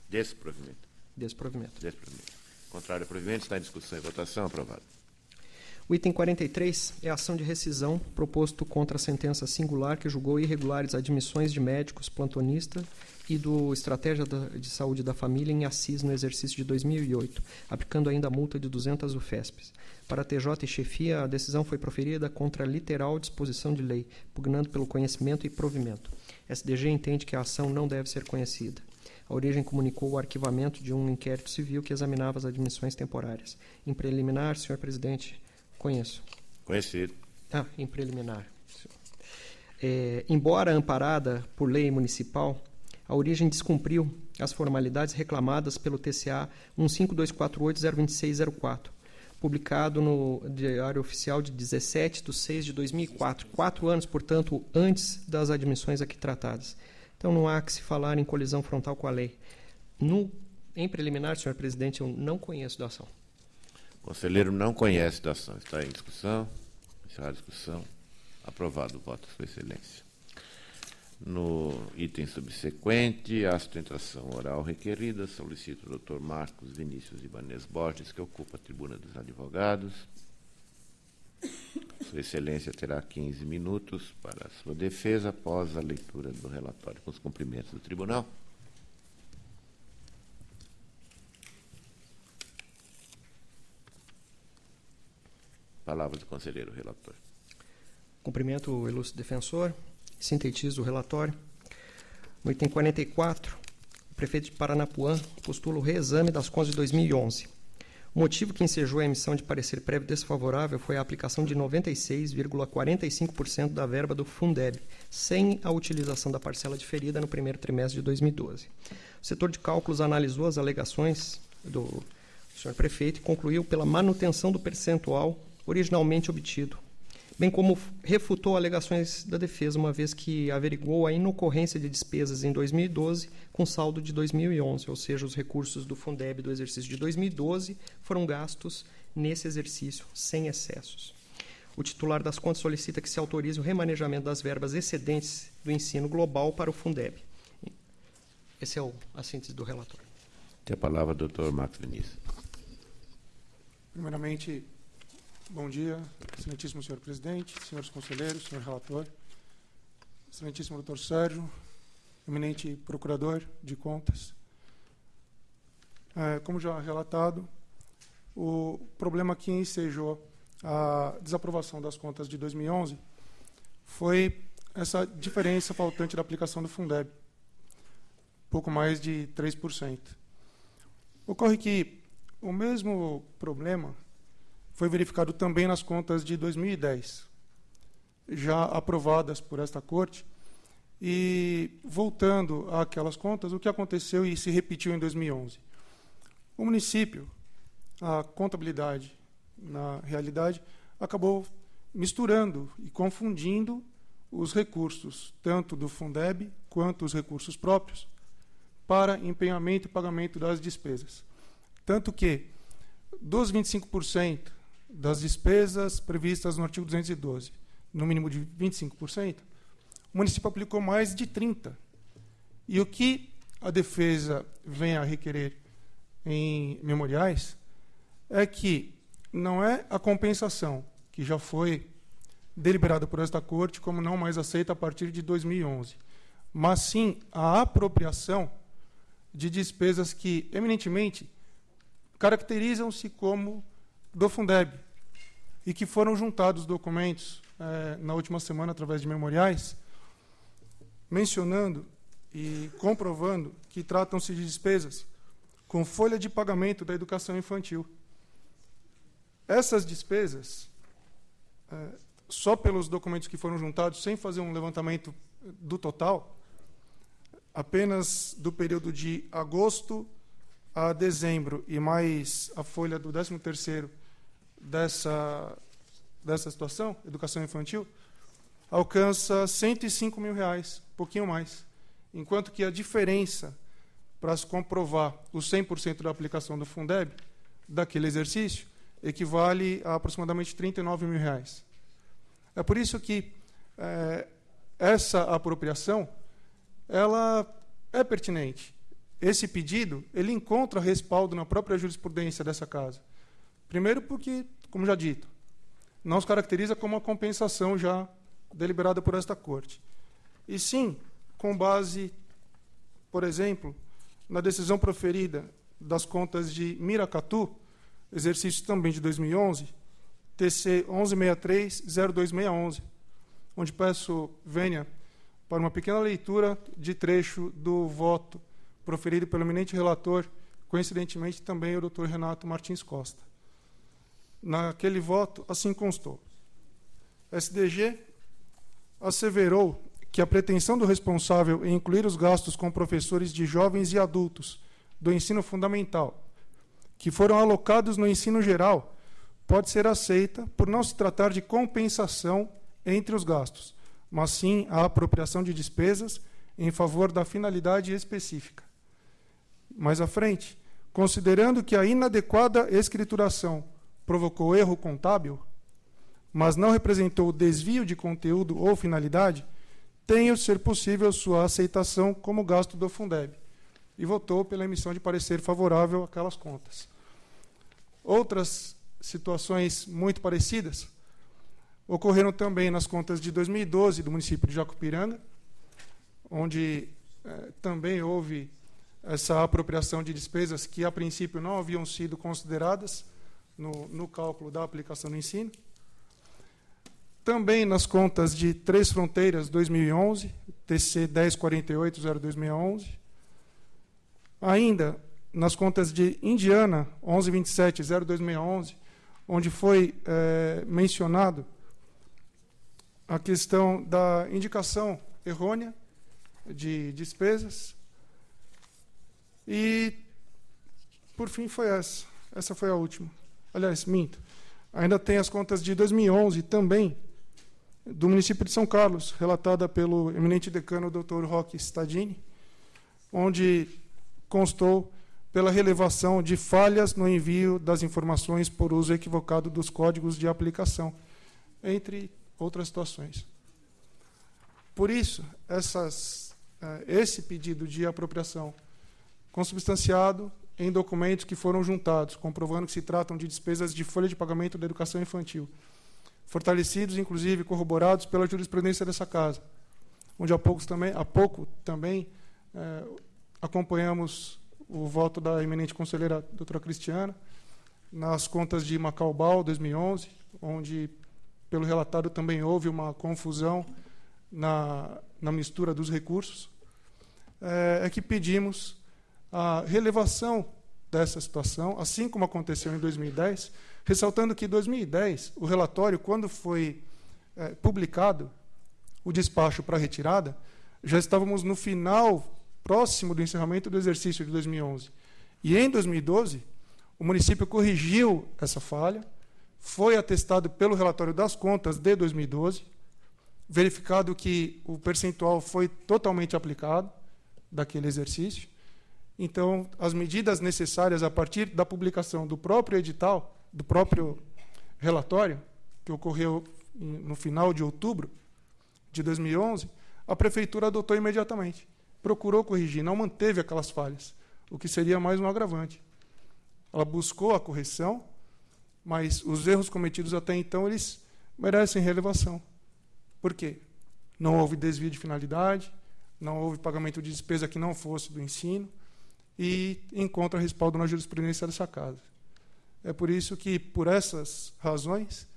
Desprovimento. Desprovimento. Desprovimento. Contrário ao provimento, está em discussão e votação. Aprovado. O item 43 é a ação de rescisão proposto contra a sentença singular que julgou irregulares admissões de médicos plantonistas e do Estratégia de Saúde da Família em Assis no exercício de 2008, aplicando ainda a multa de 200 UFESPs. Para a TJ e chefia, a decisão foi proferida contra a literal disposição de lei, pugnando pelo conhecimento e provimento. SDG entende que a ação não deve ser conhecida. A origem comunicou o arquivamento de um inquérito civil que examinava as admissões temporárias. Em preliminar, senhor presidente, conheço. Conhecido. Em preliminar. Embora amparada por lei municipal, a origem descumpriu as formalidades reclamadas pelo TCA 15248-02604, publicado no Diário Oficial de 17/6/2004, 4 anos, portanto, antes das admissões aqui tratadas. Então, não há que se falar em colisão frontal com a lei. Em preliminar, senhor presidente, eu não conheço da ação. O conselheiro não conhece da ação. Está em discussão. Encerrar a discussão. Aprovado o voto, Sua Excelência. No item subsequente, a sustentação oral requerida, solicito o Dr. Marcos Vinícius Ibanez Borges, que ocupa a tribuna dos advogados. Sua Excelência terá 15 minutos para a sua defesa após a leitura do relatório com os cumprimentos do tribunal. Palavra do conselheiro relator. Cumprimento o ilustre defensor. Sintetizo o relatório. No item 44, o prefeito de Paranapuã postula o reexame das contas de 2011. O motivo que ensejou a emissão de parecer prévio desfavorável foi a aplicação de 96,45% da verba do Fundeb, sem a utilização da parcela diferida no primeiro trimestre de 2012. O setor de cálculos analisou as alegações do senhor prefeito e concluiu pela manutenção do percentual originalmente obtido, bem como refutou alegações da defesa, uma vez que averiguou a inocorrência de despesas em 2012 com saldo de 2011, ou seja, os recursos do Fundeb do exercício de 2012 foram gastos nesse exercício sem excessos. O titular das contas solicita que se autorize o remanejamento das verbas excedentes do ensino global para o Fundeb. Essa é a síntese do relatório. Tem a palavra o doutor Marcos Vinícius. Primeiramente, bom dia, excelentíssimo senhor presidente, senhores conselheiros, senhor relator, excelentíssimo doutor Sérgio, eminente procurador de contas. Como já relatado, o problema que ensejou a desaprovação das contas de 2011 foi essa diferença faltante da aplicação do Fundeb, pouco mais de 3%. Ocorre que o mesmo problema foi verificado também nas contas de 2010, já aprovadas por esta Corte, e voltando àquelas contas, o que aconteceu e se repetiu em 2011? O município, a contabilidade, na realidade, acabou misturando e confundindo os recursos, tanto do Fundeb quanto os recursos próprios, para empenhamento e pagamento das despesas. Tanto que, dos 25% das despesas previstas no artigo 212, no mínimo de 25%, o município aplicou mais de 30%. E o que a defesa vem a requerer em memoriais é que não é a compensação, que já foi deliberada por esta Corte como não mais aceita a partir de 2011, mas sim a apropriação de despesas que, eminentemente, caracterizam-se como do Fundeb e que foram juntados documentos na última semana, através de memoriais, mencionando e comprovando que tratam-se de despesas com folha de pagamento da educação infantil. Essas despesas, só pelos documentos que foram juntados, sem fazer um levantamento do total, apenas do período de agosto a dezembro e mais a folha do 13º dessa situação, educação infantil, alcança R$105 mil, pouquinho mais. Enquanto que a diferença para se comprovar os 100% da aplicação do Fundeb daquele exercício equivale a aproximadamente R$39 mil. É por isso que essa apropriação ela é pertinente. Esse pedido ele encontra respaldo na própria jurisprudência dessa casa. Primeiro porque, como já dito, não se caracteriza como uma compensação já deliberada por esta Corte. E sim, com base, por exemplo, na decisão proferida das contas de Miracatu, exercício também de 2011, TC 1163-0261, onde peço vênia para uma pequena leitura de trecho do voto proferido pelo eminente relator, coincidentemente também o Dr. Renato Martins Costa. Naquele voto, assim constou. SDG asseverou que a pretensão do responsável em incluir os gastos com professores de jovens e adultos do ensino fundamental, que foram alocados no ensino geral, pode ser aceita por não se tratar de compensação entre os gastos, mas sim a apropriação de despesas em favor da finalidade específica. Mais à frente, considerando que a inadequada escrituração provocou erro contábil, mas não representou desvio de conteúdo ou finalidade, tenha de ser possível sua aceitação como gasto do Fundeb, e votou pela emissão de parecer favorável àquelas contas. Outras situações muito parecidas ocorreram também nas contas de 2012 do município de Jacupiranga, onde também houve essa apropriação de despesas que, a princípio, não haviam sido consideradas no cálculo da aplicação do ensino. Também nas contas de Três Fronteiras, 2011, TC 1048-0261. Ainda nas contas de Indiana, 1127-0261, onde foi mencionado a questão da indicação errônea de despesas. E, por fim, foi essa. Essa foi a última. Aliás, minto. Ainda tem as contas de 2011 também, do município de São Carlos, relatada pelo eminente decano Dr. Roque Stadini, onde constou pela relevação de falhas no envio das informações por uso equivocado dos códigos de aplicação, entre outras situações. Por isso, esse pedido de apropriação consubstanciado em documentos que foram juntados, comprovando que se tratam de despesas de folha de pagamento da educação infantil, fortalecidos, inclusive, corroborados pela jurisprudência dessa casa, onde há pouco também acompanhamos o voto da eminente conselheira doutora Cristiana, nas contas de Macaubal, 2011, onde pelo relatório também houve uma confusão na mistura dos recursos, é que pedimos a relevação dessa situação, assim como aconteceu em 2010, ressaltando que em 2010, o relatório, quando foi publicado, o despacho para retirada, já estávamos no final, próximo do encerramento do exercício de 2011. E em 2012, o município corrigiu essa falha, foi atestado pelo relatório das contas de 2012, verificado que o percentual foi totalmente aplicado daquele exercício. Então, as medidas necessárias a partir da publicação do próprio edital, do próprio relatório, que ocorreu no final de outubro de 2011, a prefeitura adotou imediatamente. Procurou corrigir, não manteve aquelas falhas, o que seria mais um agravante. Ela buscou a correção, mas os erros cometidos até então, eles merecem relevação. Por quê? Não houve desvio de finalidade, não houve pagamento de despesa que não fosse do ensino, e encontra respaldo na jurisprudência dessa casa. É por isso que, por essas razões,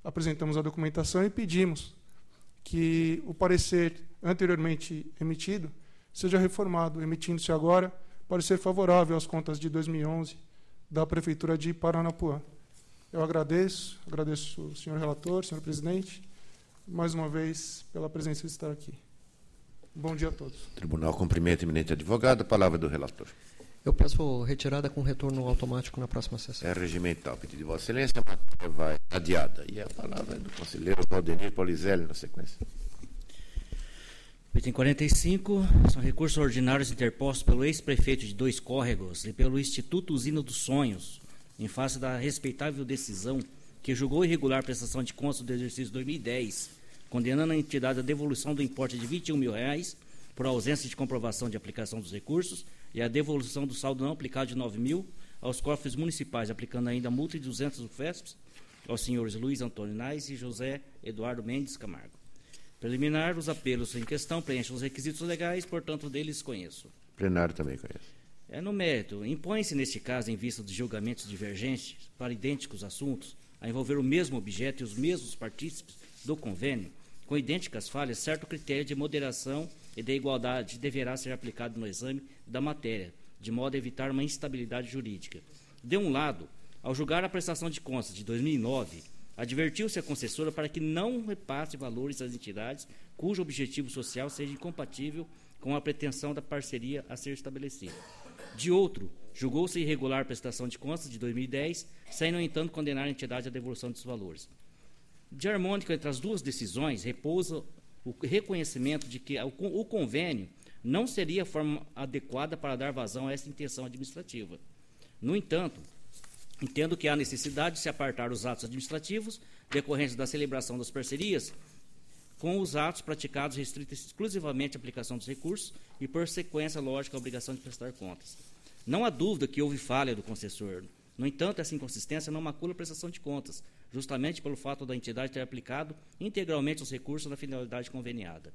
apresentamos a documentação e pedimos que o parecer anteriormente emitido seja reformado, emitindo-se agora parecer favorável às contas de 2011 da Prefeitura de Paranapuã. Eu agradeço o senhor relator, senhor presidente, mais uma vez pela presença de estar aqui. Bom dia a todos. O tribunal cumprimenta o eminente advogado. A palavra do relator. Eu peço retirada com retorno automático na próxima sessão. É regimental. Pedido de Vossa Excelência, a matéria vai adiada. E a palavra é do conselheiro Valdenir Polizelli, na sequência. Item 45, são recursos ordinários interpostos pelo ex-prefeito de Dois Córregos e pelo Instituto Usina dos Sonhos, em face da respeitável decisão que julgou irregular a prestação de contas do exercício 2010, condenando a entidade à devolução do importe de R$ 21.000 por ausência de comprovação de aplicação dos recursos e a devolução do saldo não aplicado de R$ 9.000 aos cofres municipais, aplicando ainda a multa de 200 UFESPs aos senhores Luiz Antônio Nais e José Eduardo Mendes Camargo. Preliminar, os apelos em questão preenchem os requisitos legais, portanto, deles conheço. O plenário também conhece. No mérito, impõe-se, neste caso, em vista de julgamentos divergentes para idênticos assuntos, a envolver o mesmo objeto e os mesmos partícipes do convênio, com idênticas falhas, certo critério de moderação e de igualdade deverá ser aplicado no exame da matéria, de modo a evitar uma instabilidade jurídica. De um lado, ao julgar a prestação de contas de 2009, advertiu-se a concessora para que não repasse valores às entidades cujo objetivo social seja incompatível com a pretensão da parceria a ser estabelecida. De outro, julgou-se irregular a prestação de contas de 2010, sem, no entanto, condenar a entidade à devolução dos valores. De harmônica entre as duas decisões, repousa o reconhecimento de que o convênio não seria a forma adequada para dar vazão a essa intenção administrativa. No entanto, entendo que há necessidade de se apartar os atos administrativos decorrentes da celebração das parcerias com os atos praticados restritos exclusivamente à aplicação dos recursos e, por sequência lógica, a obrigação de prestar contas. Não há dúvida que houve falha do concessor. No entanto, essa inconsistência não macula a prestação de contas, justamente pelo fato da entidade ter aplicado integralmente os recursos na finalidade conveniada.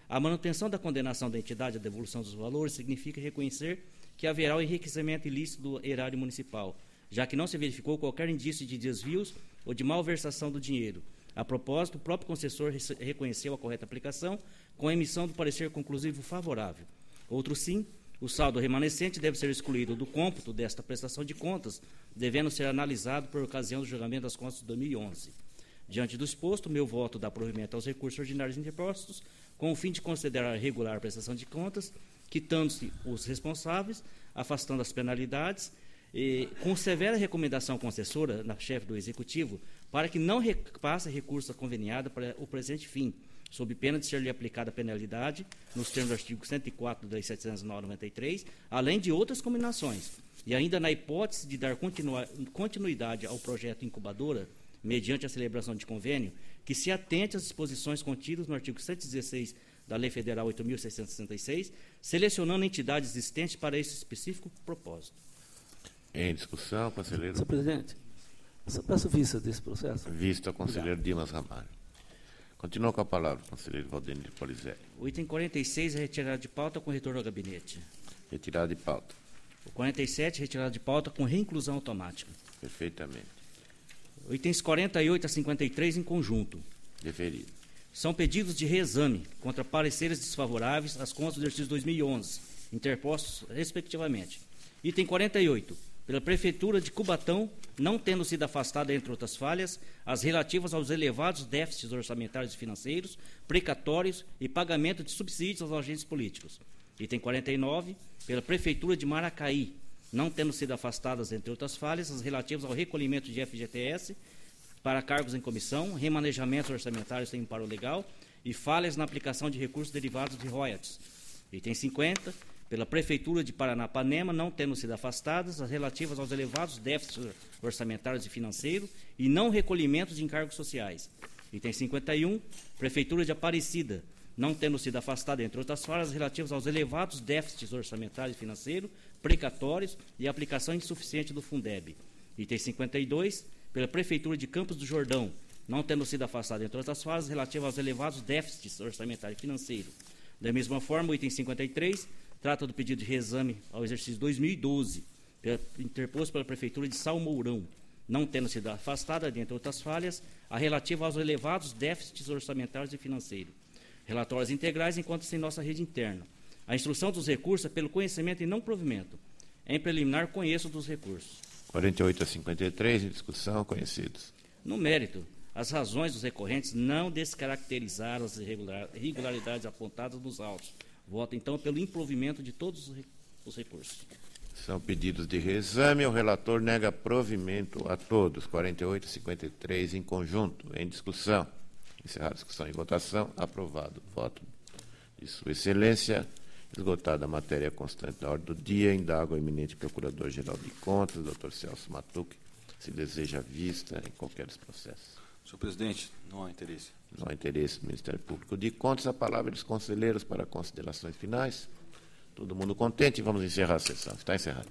A manutenção da condenação da entidade à devolução dos valores significa reconhecer que haverá o enriquecimento ilícito do erário municipal, já que não se verificou qualquer indício de desvios ou de malversação do dinheiro. A propósito, o próprio concessor reconheceu a correta aplicação com a emissão do parecer conclusivo favorável. Outro sim, o saldo remanescente deve ser excluído do cômputo desta prestação de contas, devendo ser analisado por ocasião do julgamento das contas de 2011. Diante do exposto, meu voto dá provimento aos recursos ordinários interpostos, com o fim de considerar regular a prestação de contas, quitando-se os responsáveis, afastando as penalidades, com severa recomendação concessora na chefe do Executivo para que não repasse recurso conveniado para o presente fim, sob pena de ser-lhe aplicada a penalidade, nos termos do artigo 104 da Lei 709/93, além de outras combinações, e ainda na hipótese de dar continuidade ao projeto incubadora, mediante a celebração de convênio, que se atente às disposições contidas no artigo 116 da Lei Federal 8.666, selecionando entidades existentes para esse específico propósito. Em discussão, conselheiro. Senhor presidente, só peço vista desse processo. Vista, conselheiro Dimas Ramalho. Continua com a palavra, conselheiro Valdenir Polizelli. O item 46 é retirado de pauta com retorno ao gabinete. Retirado de pauta. O 47, retirado de pauta com reinclusão automática. Perfeitamente. Itens 48 a 53 em conjunto. Deferido. São pedidos de reexame contra pareceres desfavoráveis às contas do exercício 2011, interpostos respectivamente. Item 48. Pela Prefeitura de Cubatão, não tendo sido afastada, entre outras falhas, as relativas aos elevados déficits orçamentários e financeiros, precatórios e pagamento de subsídios aos agentes políticos. Item 49. Pela Prefeitura de Maracaí, não tendo sido afastadas, entre outras falhas, as relativas ao recolhimento de FGTS para cargos em comissão, remanejamentos orçamentários sem amparo legal e falhas na aplicação de recursos derivados de royalties. Item 50. Pela Prefeitura de Paranapanema, não tendo sido afastadas, as relativas aos elevados déficits orçamentários e financeiros e não recolhimento de encargos sociais. Item 51. Prefeitura de Aparecida, não tendo sido afastada, entre outras falhas, relativas aos elevados déficits orçamentários e financeiros, precatórios e aplicação insuficiente do Fundeb. Item 52. Pela Prefeitura de Campos do Jordão, não tendo sido afastada, entre outras falhas, relativas aos elevados déficits orçamentário e financeiro. Da mesma forma, o item 53 trata do pedido de reexame ao exercício 2012, interposto pela Prefeitura de Salmourão, não tendo sido afastada, dentre outras falhas, a relativa aos elevados déficits orçamentários e financeiros. Relatórios integrais encontram-se em nossa rede interna. A instrução dos recursos é pelo conhecimento e não provimento. Em preliminar, conheço dos recursos. 48 a 53, em discussão, conhecidos. No mérito, as razões dos recorrentes não descaracterizaram as irregularidades apontadas nos autos. Voto, então, pelo improvimento de todos os recursos. São pedidos de reexame. O relator nega provimento a todos. 48 a 53 em conjunto. Em discussão. Encerrada a discussão e votação. Aprovado. Voto de Sua Excelência. Esgotada a matéria constante da ordem do dia, indago ao eminente Procurador-Geral de Contas, Dr. Celso Matuque, se deseja vista em qualquer dos processos. Senhor presidente, não há interesse. Não há interesse do Ministério Público de Contas. A palavra dos conselheiros para considerações finais. Todo mundo contente? Vamos encerrar a sessão. Está encerrado.